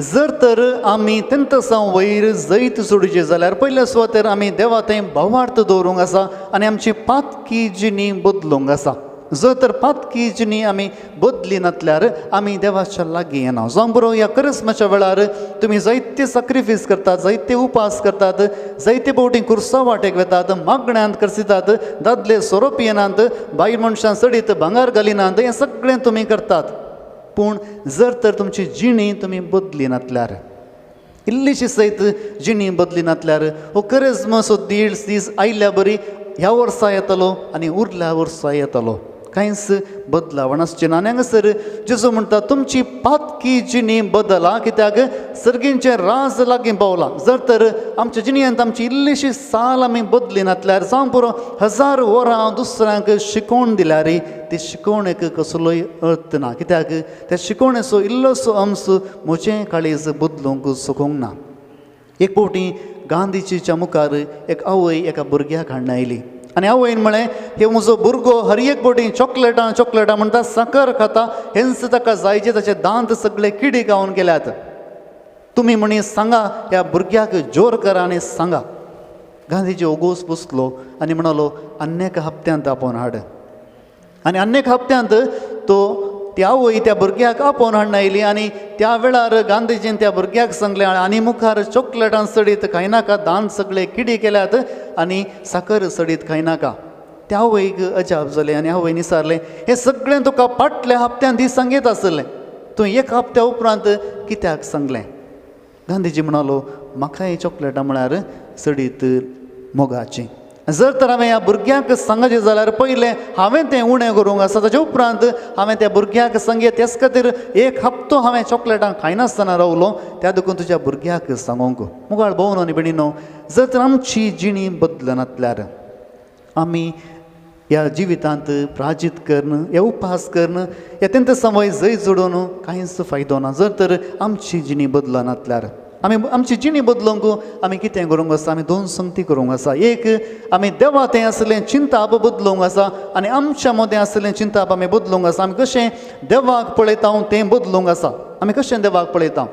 जर तर आमी तेन्ना सावन वयर जैत जोडचें जाल्यार पयल्या सुवातेर आमी देवा थंय भावार्थ दवरूंक आसा आनी आमची पातकी जिणी बदलूंक आसा. जर तर पातकी जिणी आमी बदली नातल्यार आमी देवाच्या लागीं येना. जावं बरो ह्या क्रिस्मसाच्या वेळार तुमी जायते सॅक्रिफीस करतात, जायते उपास करतात, जायते फावटी कुर्सां वाटेक वेतात, मागण्यांत करसितात, दादले सोरोप येनात, बायल मनशां सडीत भांगार घालिनात, हें सगळें तुमी करतात. पूण जर तर तुमची जिणी तुमी बदली नातल्यार, इल्लीशी सयत जिणी बदली नातल्यार हो क्रिस्मस 1.5 दीस आयल्या बरी ह्या वर्सा येतलो आनी उरल्या वर्सा येतलो, कांयच बदलावण आसचें ना. आनी हांगासर जेजू म्हणटा तुमची पातकी जिणी बदला, कित्याक सर्गींचें राज लागीं पावलां. जर तर आमच्या जिणयेंत आमची इल्लीशी साल आमी बदली नातल्यार, जावं पुरो 1000 वरां दुसऱ्यांक शिकोवन दिल्यार ती शिकोवणेक कसलोय अर्थ ना. कित्याक त्या शिकोवणेचो इल्लोसो अंश म्हजें काळीज बदलूंक सोखूंक ना. एक फावटी गांधीजीच्या मुखार एक आवय एका भुरग्याक हाडून आयली आनी आवयन म्हळें हे म्हजो भुरगो हर एक फावटी चॉकलेटां म्हणटा, साकर खाता, हेंच ताका जायचे ताचे दांत सगळे किडी गावन गेल्यात. तुमी म्हणी सांगा ह्या भुरग्याक जोर करा आनी सांगा. गांधीजी ओगोस पुसलो आनी म्हणालो अन्नेक हप्त्यांत आपोवन हाड. आनी अन्नेक हप्त्यांत तो ती आवय त्या भुरग्याक आपोवन हाडून आयली आनी त्या वेळार गांधीजीन त्या भुरग्याक सांगलें आनी मुखार चॉकलेटां सडीत खायनाका, दांत सगळे किडी केल्यात आनी साकर सडीत खायनाका. त्या आवयक अजाप जालें आनी आवयन विचारलें हें सगळें तुका फाटल्या हप्त्यान दी सांगीत आसलें तूं एक हप्त्या उपरांत कित्याक सांगलें गांधीजी म्हणालो म्हाका ही चॉकलेटां म्हळ्यार सडीत मोगाची जर तर हांवें ह्या भुरग्याक सांगचें जाल्यार पयलें हांवें तें उणें करूंक आसा ताचे उपरांत हांवें त्या भुरग्याक सांगें तेच खातीर एक हप्तो हांवें चॉकलेटां खायनासतना रावलो त्या देखून तुज्या भुरग्याक सांगूंक मुगाळ भोवन आनी भयणीनो जर तर आमची जिणी बदलनातल्यार आमी ह्या जिवितांत प्राजीत करून हे उपास करून हे तेंचे समय जय जोडून कांयच फायदो ना जर तर आमची जिणी बदलनातल्यार आमी आमची जिणी बदलूंक आमी कितें करूंक आसा आमी दोन संगती करूंक आसा एक आमी देवा तें आसलें चिंताप बदलूंक आसा आनी आमच्या मदें आसलें चिंताप आमी बदलूंक आसा आमी कशें देवाक पळयता तें बदलूंक आसा आमी कशें देवाक पळयता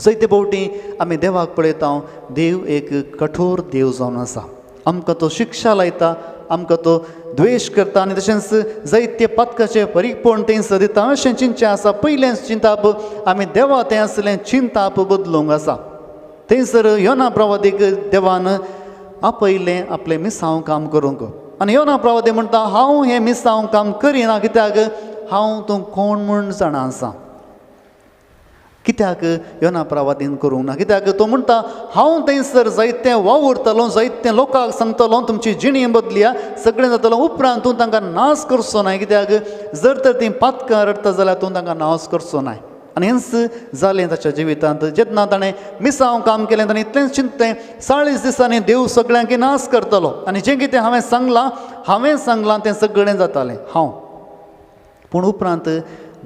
जैते फावटी आमी देवाक पळयता देव एक कठोर देव जावन आसा आमकां तो शिक्षा लायता आमकां तो द्वेश करता आनी तशेंच जायते पातकाचे परीकपण थंयसर दिता अशें चिंतचें आसा पयलें चिंताप आमी देवा तें आसलें चिंताप बदलूंक आसा थंयसर योना प्रवादीक देवान आपयलें आपलें मिसांव काम करूंक आनी योना प्रवादी म्हणटा हांव हें मिसांव काम करिना कित्याक हांव तूं कोण म्हूण जाणा आसा कित्याक योना प्रवादीन करूंक ना कित्याक तो म्हणटा हांव थंयसर जायतें वावुरतलो जायतें लोकांक सांगतलो तुमची जिणी बदलिया सगळें जातलो उपरांत तूं तांकां नाश करचो ना कित्याक जर तर तीं पातकां रडटा जाल्यार तूं तांकां नाश करचो ना आनी हेंच जालें ताच्या जिवितांत जेन्ना ताणें मिसांव काम केलें ताणें इतलेंच चिंतलें 40 दिसांनी देव सगळ्यांक नाश करतलो आनी जें कितें हांवें सांगलां तें सगळें जातालें हांव पूण उपरांत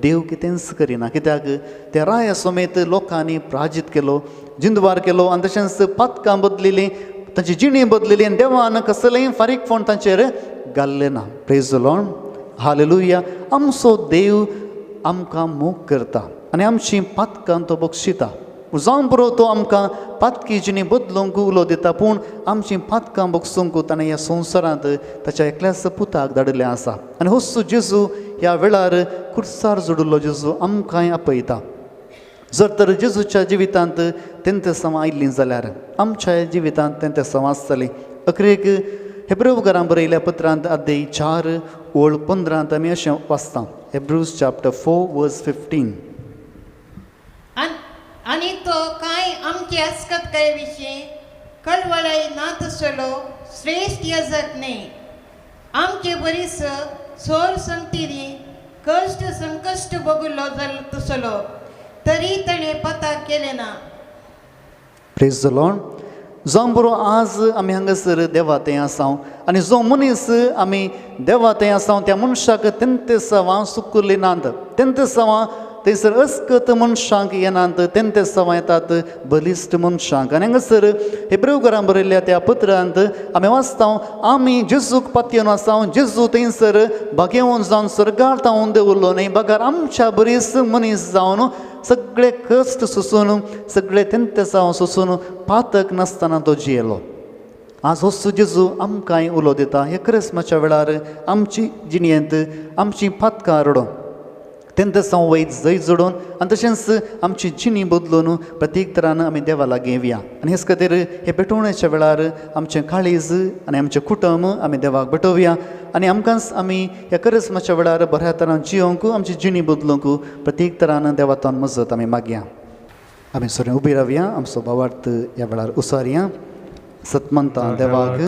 देव कितेंच करिना कित्याक त्या राया समेत लोकांनी प्राजीत केलो जिंदवार केलो आनी तशेंच पातकां बदलिलीं तांची जिणी बदलिली आनी देवान कसलेंय फारीकपण तांचेर घाल्लें ना प्रेज द लॉर्ड हालेलुया आमचो देव आमकां मोग करता आनी आमचीं पातकां तो बक्षिता जावं बरो तो आमकां पातकी जिणी बदलूंक उलो दिता पूण आमचीं पातकां बगसूंक ताणें ह्या संवसारांत ताच्या एकल्याच पुताक धाडिल्लें आसा आनी होसू जेजू ह्या वेळार खुर्सार जोडिल्लो जेजू आमकांय आपयता जर तर जेजूच्या जिवितांत तेंते सवां आयिल्लीं जाल्यार आमच्या जिवितांत तेंते सवां आसतलीं अखेरेक हेब्रेवकारांक बरयल्या पत्रांत अध्याय 4:15 आमी अशें वाचता हेब्रूज चॅप्टर 4:15 आनी तो कांय आमचे आसकतकाये विशीं कळवळाय ना तसलो श्रेश्ठ याजक न्ही आमचे बरीच सोर संगतीनी कश्ट संकश्ट भोगुल्लो जालो तसलो तरी ताणें पताक केलें ना प्रेज द लॉर्ड जावं बरो आज आमी हांगासर देवा तें आसां आनी जो मनीस आमी देवा तें आसां त्या मनशाक तेंते सवां सुकुली नांत तेंते सवां थंयसर अस्कत मनशांक येनात तेंते सवां येतात बलिश्ट मनशांक आनी हांगासर हेब्रेवकारांक बरयल्ल्या त्या पत्रांत आमी वाचता आमी जेजूक पातयेवन आसा जेजू थंयसर बागेवन जावन सर्गार तावून देवलो न्ही बागार आमच्या बरीच मनीस जावन सगळे कश्ट सोसून सगळे तेंते सवां सोसून पातक नासतना तो जियेलो आज होसू जेजू आमकांय उलो दिता हे क्रिस्मसाच्या वेळार आमची जिणयेंत आमची पातकां रडोवन तेंते सवां वैत जय जोडून आनी तशेंच आमची जिणी बदलून प्रत्येक तरान आमी देवा लागीं येवया आनी हेच खातीर हे पेटोवण्याच्या वेळार आमचें काळीज आनी आमचें कुटुंब आमी देवाक भेटोवया आनी आमकांच आमी ह्या क्रिस्मसाच्या वेळार बऱ्या तरान जियोंक आमची जिणी बदलूंक प्रत्येक तरान देवातान मजत आमी मागया आमी सगळें उबी रावया आमचो भावार्थ ह्या वेळार उसारया सतमंता देवाक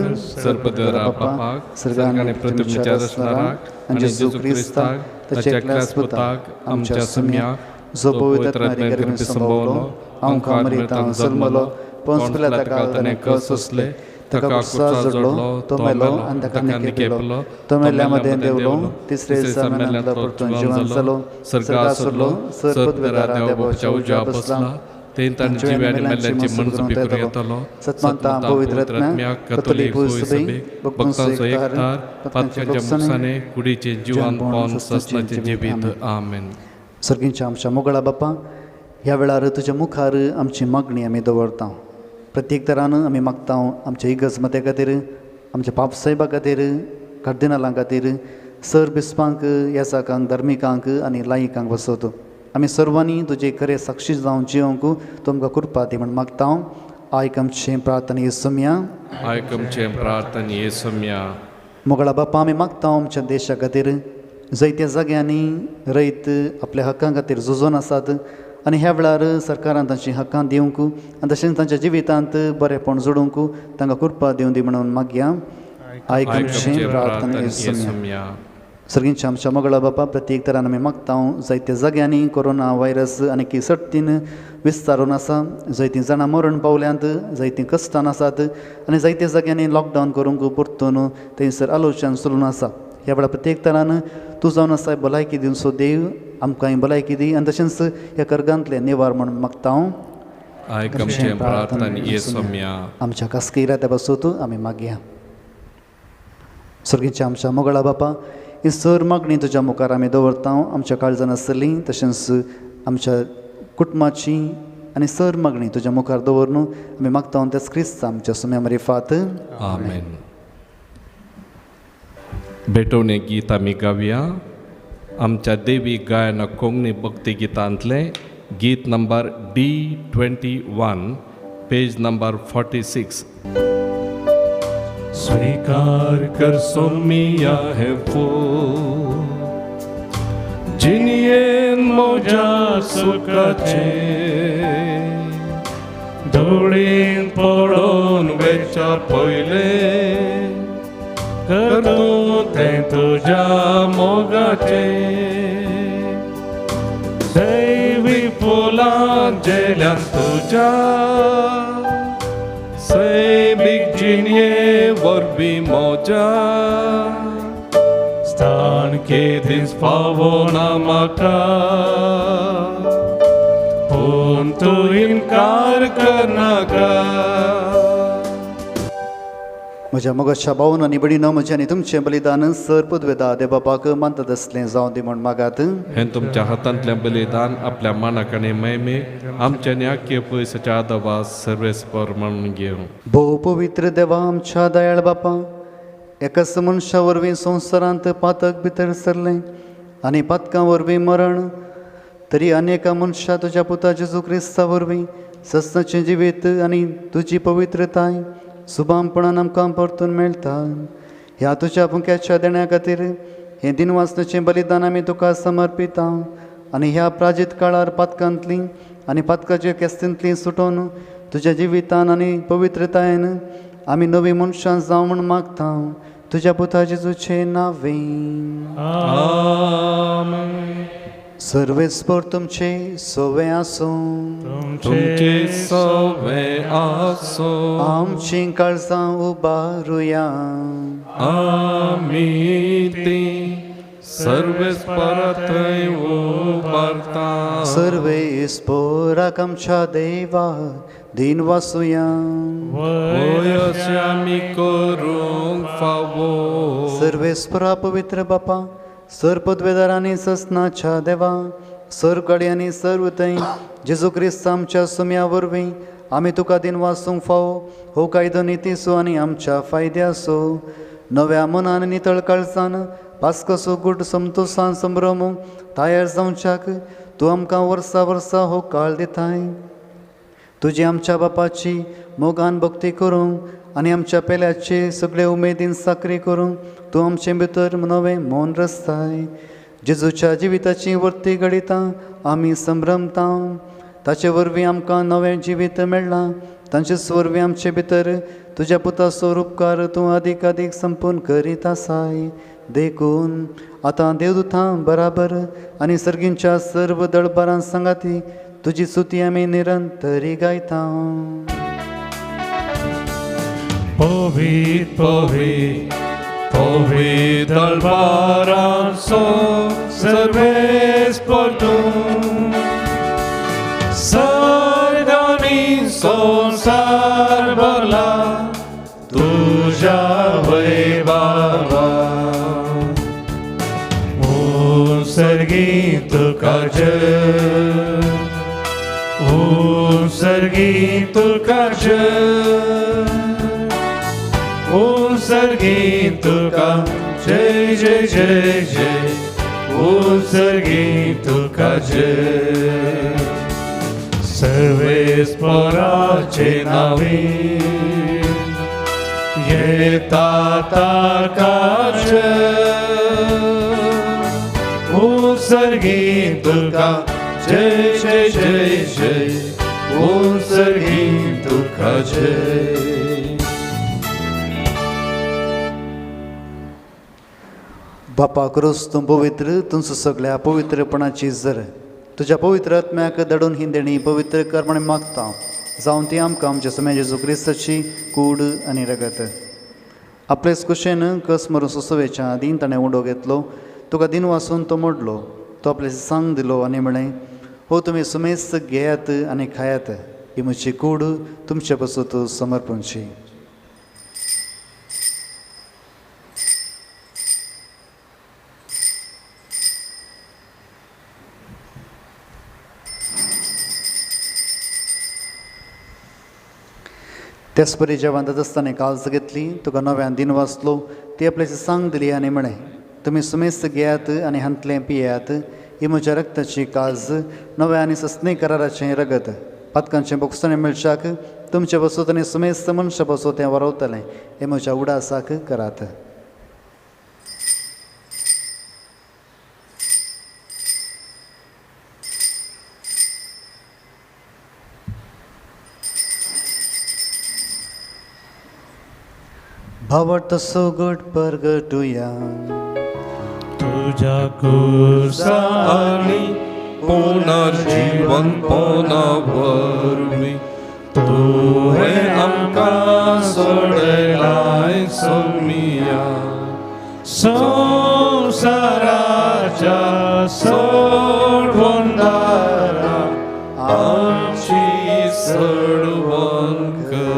सर्पदरा बापाक सर्गांनी पृथ्वीच्या रचणाराक आनी जेजू क्रिस्ताक ताच्या एकल्याच पुताक आमच्या सम्याक जो पवित्र आत्म्यान संभवलो आमकां मरितां जल्मलो पोंच पिलाताका ताणें कस सोंसले ताका क्रुसार जोडलो तो मेलो आनी ताका निकेपलो तो मेल्ल्या मदें देवलो तिसरे दिसा मेल्ल्या परतून जिवंत जालो सर्गाक सरलो सर्पदरा देवाच्या उजव्या बसला तें ताणें जिवे आनी मेल्ल्यांची मन सुपी येतलो सतमंता पवित्र आत्म्याक कथोलीक सभेक भक्तांचो एकठार पातकांच्या मुसाने कुडीचे जिवन पावन ससनाचे जिवीत आमेन सर्गींच्या आमच्या मोगळा बापा ह्या वेळार तुज्या मुखार आमची मागणी आमी दवरता प्रत्येक तरान आमी मागता आमच्या इगर्ज खातीर आमच्या पापसाहेबा खातीर कार्दिनालां खातीर सर बिस्पांक येसाकांक धर्मिकांक आनी लायिकांक बसवतो आमी सर्वांनी तुजे खरें साक्षी जावन जियोंक तुमकां कृपा दी म्हण मागता आयक आमचें प्रार्थना येसुम्या आयक आमचें प्रार्थना येसुम्या मोगळा बापा आमी मागता आमच्या देशा खातीर जायत्या जाग्यांनी रयत आपल्या हक्कां खातीर झुजोन आसात आनी ह्या वेळार सरकारान तांची हक्कां दिवंक आनी तशेंच तांच्या जिवितांत बरेंपण जोडूंक तांकां कृपा दिवं दी म्हणून मागया. आयकूचे प्रार्थना येसुम्या. सर्गींच्या आमच्या मोगळा बापा प्रत्येक तरान आमी मागता जायत्या जाग्यांनी कोरोना व्हायरस आनी सर्तीन विस्तारून आसा. जायतीं जाणां मरण पावल्यांत, जायतीं कश्टान आसात आनी जायत्या जाग्यांनी लॉकडावन करूंक परतून थंयसर आलोचन चलून आसा. ह्या वेळार प्रत्येक तरान तूं जावन आसा भलायकी दिवन सो देव आमकां भलायकी दी आनी तशेंच ह्या कर्गांतले निवार म्हणून मागता आमच्या कास्किरा त्या बसोत आमी मागया. सर्गीच्या आमच्या मोगळा बापा ही सर मागणी तुज्या मुखार आमी दवरता. आमच्या काळजान आसतली तशेंच आमच्या कुटुंबाची आनी सर मागणी तुज्या मुखार दवरून आमी मागता त्याच क्रिस्त आमच्या सुम्या मरिफात. आमेन. बेटोवणे गीत आमी गावया. आमच्या देवी गायना कोंकणी भक्ती गितांतले गीत नंबर D21 पेज नंबर 46. स्वीकार कर सोमिया है वो जिनियेन मोजा सुखाचे धुळीन पडोन वेचार पयले करतो ते तुझ्या मोगाचे दैवी फुलां जेल्यान तुझ्या सैमीक जिणये वरवीं मोजा स्थान केदीस पावोना म्हाका पूण तूं इन्कार करनाका. म्हज्या मोगाच्या भावन आनी भयणीनो म्हजें आनी तुमचें बलिदान सर पदवेदा देव बापाक मानता तसलें जावं दी म्हण मागात. हें तुमच्या हातांतलें बलिदान आपल्या मानाक आनी मैमेक आमच्या न्याक्य पयसाच्या आदवास सर्वेस्पर म्हणून घेवं. भोव पवित्र देवा आमच्या दयाळ बापा, एकाच मनशा वरवीं संवसारांत पातक भितर सरलें आनी पातकां वरवीं मरण, तरी अनेका मनशां तुज्या पुता जेजू क्रिस्ता वरवीं सस्ताचें जिवीत आनी तुजी पवित्रताय सुभामपणान आमकां परतून मेळटा. ह्या तुज्या पुंक्याच्या देण्या खातीर हें दिनवासनाचें बलिदान आमी तुका समर्पिता आनी ह्या प्राजीत काळार पातकांतलीं आनी पातकाच्या केस्तींतलीं सुटोवन तुज्या जिवितान आनी पवित्रतायेन आमी नवीं मनशां जावं म्हूण मागता. तुज्या पुता जेजूचे नांवें. आमेन. सर्वेस्पर तुमचे सोवे आसूं. तुमचे सोवे आसूं. आमची काळजां उबारुया. आमी ती सर्वेस्परांतय उबारता. सर्वेस्पराक आमच्या देवा दिन वासुया. वयचे आमी करूंक फावो. सर्वेस्परा पवित्र बापा, सर पदवेदारांनी ससनाच्या देवा, सर कड्यांनी सर्व थंय जेजू क्रिस्त आमच्या सुम्या वरवीं आमी तुका दिन वाचूंक फावो. हो कायदो नितीसो आनी आमच्या फायद्यासो. नव्या मनान नितळ काळजान पास्कसो गूट समतोसान संभ्रमूंक तयार जावच्याक तूं आमकां वर्सा वर्सा हो काळ दिताय. तुजी आमच्या बापाची मोगान भक्ती करूंक आनी आमच्या पेल्याचे सगळे उमेदीन साकरी करूंक तूं आमचे भितर नवें मौन रचताय. जेजूच्या जिविताची वर्ती घडिता आमी संभ्रमता. ताचे वरवीं आमकां नवें जिवीत मेळ्ळां. तांचे वरवीं आमचे भितर तुज्या पुताचो उपकार तूं अदीक अदीक संपूर्ण करीत आसाय. देखून आतां देवदूतां बराबर आनी सर्गींच्या सर्व दळबारां सांगाती तुजी स्तुती आमी निरंतरी गायता. Povit, povit, povit dall'baranzo, serves portum. Sargani son sarbarla, tuja vaibava. Un sergito kaje, un sergito kaje. Un sargento ca, jai jai jai jai. Un sargento ca jai. Serves porace navi, घेता ताकाचे उत्सर्गी तुका जय जय जय जय उत्सर्गी तुका जय. बापा करूस तूं पवित्र तुमचो सगळ्या पवित्रपणाची जर तुज्या पवित्र आत्म्याक दडून ही देणी पवित्र कर म्हणून मागता जावन ती आमकां आमच्या समय जेजू क्रिस्ताची कूड आनी रगत. आपलेच कुशेन कस मारून सुसवेच्या दिन ताणें उंडो घेतलो तुका दिन वाचून तो मोडलो तो आपले सांग दिलो आनी म्हळें हो तुमी सुमेस्त घेयात आनी खायात ही म्हजी कूड तुमचे पासूत समर्पणची. तेच परी जेवण जाता आसतना काळज घेतली तुका नव्यान दिन वाचलो ती आपल्याची सांग दिली आनी म्हळें तुमी सुमेस्त घेयात आनी हांतलें पियात ही म्हज्या रक्ताची काळज नव्या आनी सस्ने कराराचें रगत पातकांचें बोगसणें मेळशाक तुमचे बसत आनी सुमेस्त मनशा बसो तें वरवतलें हे म्हज्या उडासाक करात. भावार्थ सोगट परगटुया तुझ्या कुर्सानी पुनर्जीवन पोनावरवी तुवें आमकां सोडलाय सोमिया संसाराच्या सोडवण दारा आमची सोडवण कर.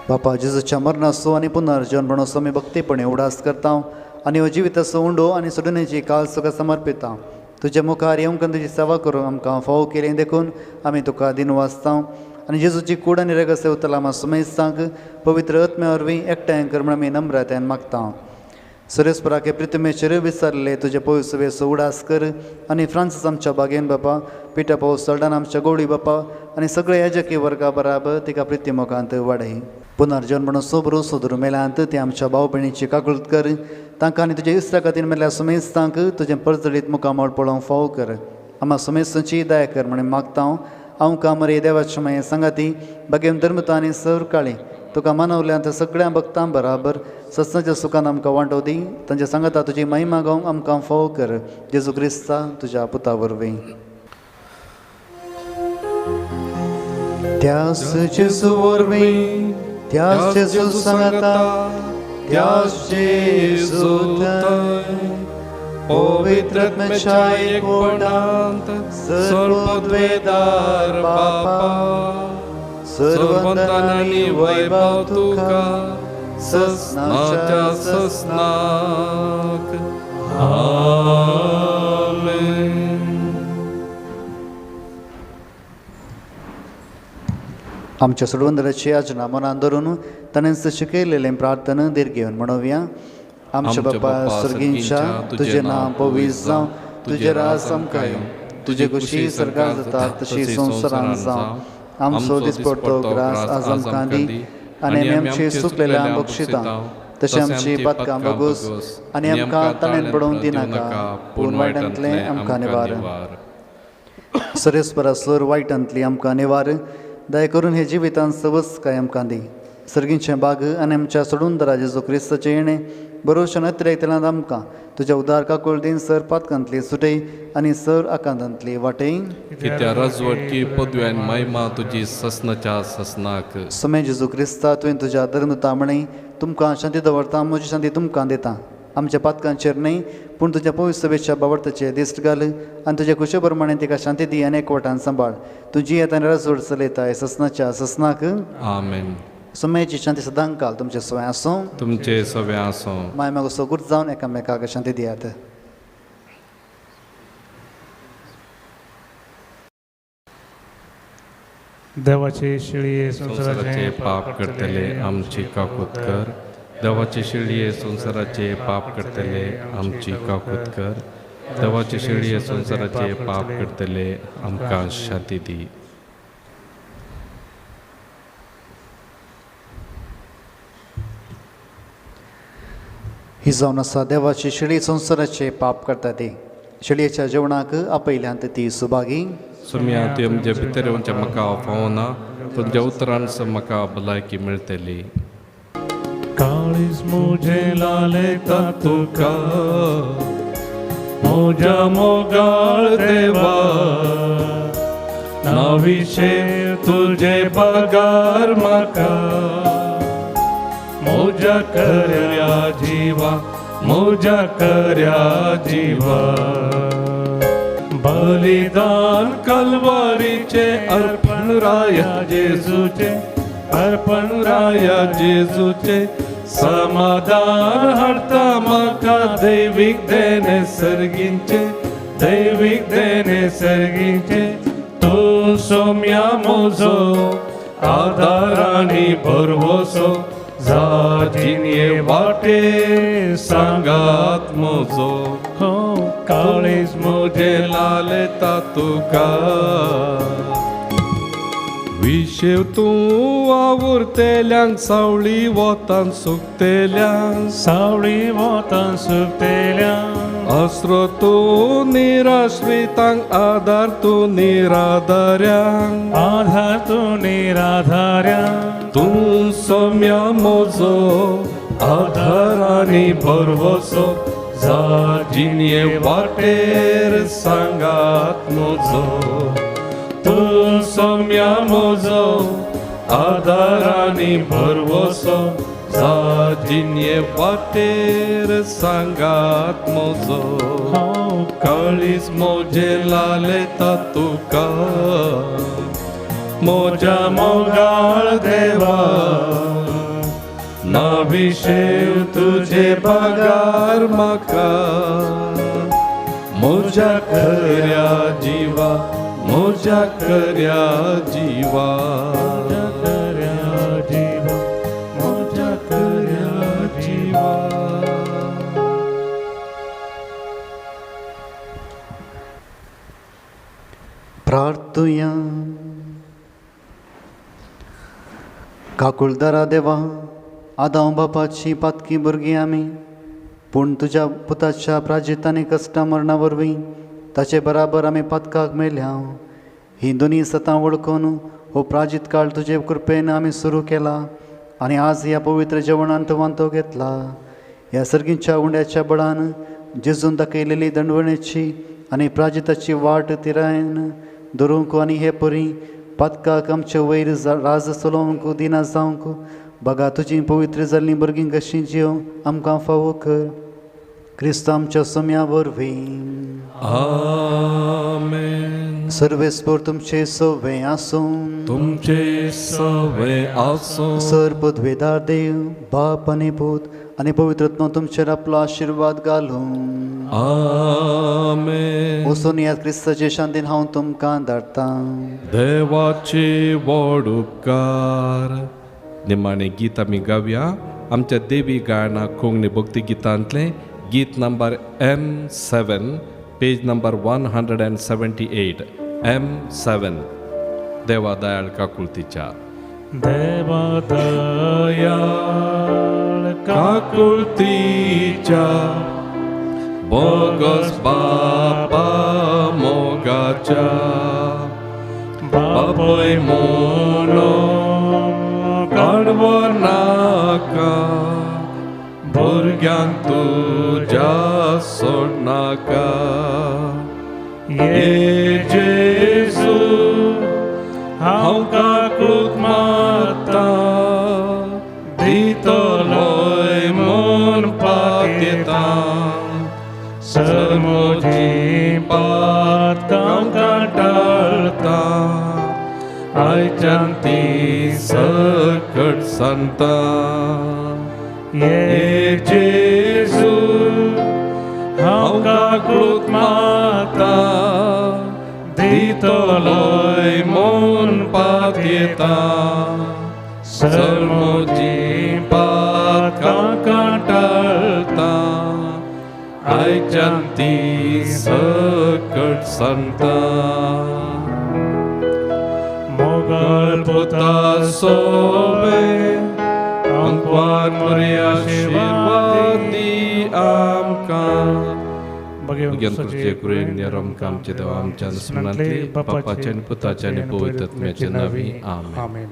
बापा जेजूच्या मरणाचो आनी पुनर्जीवन म्हणून आमी भक्तीपणे उडास करता आनी हो जिविताचो उंडो आनी सोडुनेची काळ तुका समर्पिता. तुज्या मुखार येवंक तुजी सेवा करूंक आमकां फावो केलें देखून आमी तुका दिन वाचता आनी जेजूची कूड आनी रगत सेवतला आमी सुमेस्तांक पवित्र आत्म्या वरवीं एकठांय कर म्हूण आमी नम्रतायेन मागता. सुरेस्पराके प्रितमेचेर विसरले तुजे पवित्र सभेचो उडास कर आनी फ्रांसीस आमच्या बागेन बापा पिटा पावस सल्डान आमच्या गवळी बापा आनी सगळे याजकी वर्गा बराबर तिका प्रितीमुखांत वाडय. पुनर्जीवन म्हणून सोबरू सोदरू मेल्यांत ते आमच्या भाव भयणीची काकुळट कर तांकां आनी तुज्या इश्टा खातीर मेल्ल्या सुमेस्तांक तुजें परजडीत मुखामळ पळोवंक फावो कर. आम्हा सुमेस्तांची दया कर म्हणून मागता हांव कामरे देवाच्या माये सांगाती बागेन धर्मता आनी सर काळी तुका मानवल्यांत सगळ्या भक्तां बराबर सत्साच्या सुखान आमकां वांटो दी तांच्या सांगाता तुजी महिमा गावंक आमकां फावो कर जेजू क्रिस्ता तुज्या पुता वरवीं. त्याच जेजू वरवीं त्याच जेजू सांगाता त्याच जेजू थंय पवित्र आत्म्याच्या एकवटांत सर्वोद्वेदार बापा सर्ववंदन आनी वैभव तुका सस्नाच्या सस्नाक. आमेन. आमच्या सोडवंदराची याचना मनान धरून ताणें शिकयलेलें प्रार्थना दीर घेवन म्हणोवया. आमच्या बापा सर्गींच्या तुजें नांव पवित्र जावं तुजें राज आमकां येवं तुजे कुशी सरकार जाता तशी संवसारान जावं आमचो दिसपडटो ग्रास आज आमकां दी आनी आमी आमची सुकलेल्या बक्षितां तशें आमची पातकां बगूस आनी आमकां ताणेन पडोवंक दिनाका पूण वायटांतलें आमकां निवार. सरेस्परासलोर वायटांतली आमकां निवार दया करून हे जिवितांत सवस काय आमकां दी. सर्गींचें बाग आनी आमच्या सोडून जेजू क्रिस्ताचें येणें बरोवच्या नत्रेंतल्यान आमकां तुज्या उदार काकूळ दिन सर पातकांतली सुटय आनी सर आकांतांतली वाटय. कित्या राजवटकी पदव्यान महिमा तुजी ससनाच्या ससनाक. समय जेजू क्रिस्ता तुवें तुज्या धर्मता म्हणय तुमकां शांती दवरता म्हजी शांती तुमकां दिता. आमच्या पातकांचेर न्हय पूण तुज्या पवित्र सभेच्या बाबडताचेर दिश्ट घाल आनी तुज्या कुशे प्रमाणे तिका शांती दी आनी एकवटान सांबाळ. तुजी येता राजवट चलयताय ससनाच्या ससनाक. आमेन. समयाची शांती सदांच काल तुमचे सवय आसूं तुमचे सवय आसूं. माय मागो सगूर जावन एकामेकाक शांती दियात. देवाचे शिळये संसाराचे पाप करतले आमची काकूत कर. देवाचे शिळये संसाराचे पाप करतले आमची काकूत कर. देवाचे शिळये संसाराचे पाप करतले आमकां शांती दी. ही जावन आसा देवाची शिडी संवसाराचे पाप करता ती शिडयेच्या जेवणाक आपयल्यांत ती सुभागी सुम्या तुवें म्हणजे भितर येवचे म्हाका फावना तुमच्या उतरान म्हाका भलायकी मेळटली काळीज मुझे लालेता तुका मोजा मोगाळ देवा नाविशे तुझे पगार म्हाका मोजा कर्या जीवा मोजा कर्या जीवा बलिदान कलवारीचे अर्पण राया जेजूचे अर्पण राया जेजूचे समाधान हाडटा म्हाका दैवीक देणे सर्गींचे तूं सोम्या म्हजो आदार आनी भरवोसो जाजिने वाटे सांगात म्हजो काळीज म्हजे लालेता तुका विशेव तूं आवुरतेल्यांक सावळी वतान सुकतेल्यांक अस्रो तूं निराश्रितांक आधार तूं निराधार्यांक तूं सोम्या म्हजो आधार आनी भरवोसो जाजिने वाटेर सांगात म्हजो तूं सोम्या म्हजो आदार आनी भरवोसो जाजिने वाटेर सांगात म्हजो काळीज मोजे लालेता तुका मोजा मोगाळ देवा नाभिशेव तुझे पगार म्हाका मोजा कर्या जीवा मोजा कर्या जीवा मोजा कर्या जीवा प्रार्थुया काकुळदारा देवा आदांव बापाची पातकी भुरगीं आमी पूण तुज्या पुताच्या प्राजितांनी कश्टां मरणा वरवीं ताचे बराबर आमी पदकाक मेल्या ही दोनी सतां वळखून हो प्राजीत काळ तुजे कृपेन आमी सुरू केला आनी आज ह्या पवित्र जेवणांत वांतो घेतला ह्या सर्गींच्या उंड्याच्या बळान जेजून दाखयलेली दंडवणेची आनी प्राजिताची वाट तिरायन धरूंक आनी हे परी पदकाक आमचे वयर राज चलोवंक दिना जावंक बघा तुजी पवित्र जाल्लीं भुरगीं कशीं जियो आमकां फावो कर क्रिस्त आमच्या सोम्या वरवीं आमेन सर्वेस्पर तुमचे सवे आसूं तुमचे सवे आसूं सर्पद्वेदार देव बाप आनी पूत आनी पवित्रत्मा तुमचेर आपलो आशिर्वाद घालूं आमेन वचून ह्या क्रिस्ताचे शांतीन हांव तुमकां धाडटां देवाचे व्हड उपकार निमाणें गीत आमी गावया आमच्या देवी गायना कोंकणी भक्ती गितांतलें गीत number M7 page number 178 M7 देवा दयाळ काकुळतीच्या देवा दयाळ काकुळतीच्या बोगस बापा मोगाच्या बापय मोनो काडवो नाका भुरग्यांक तुज्या सोडनाका ये जेजू हांव काकुळूक मागता दितलोय म्हूण पातयेता सर्मोजी पातकां टाळता आयच्यान ती सकट सांगता ये जेजू हांव काकुळूक मागता दितलोय म्हूण पातयेता सर्मोजी पातकां टाळता आयच्यान ती सकट सांगता मोगाळ पुता सोबे अंकवार मरी आशिर्वादी घेवन कृतीचे कुरेन आमकां आमचे देवा आमच्या दुस्मनांतली बापाचे आनी पुताचे आनी पवित्र आत्म्याचे नांवी आमेन.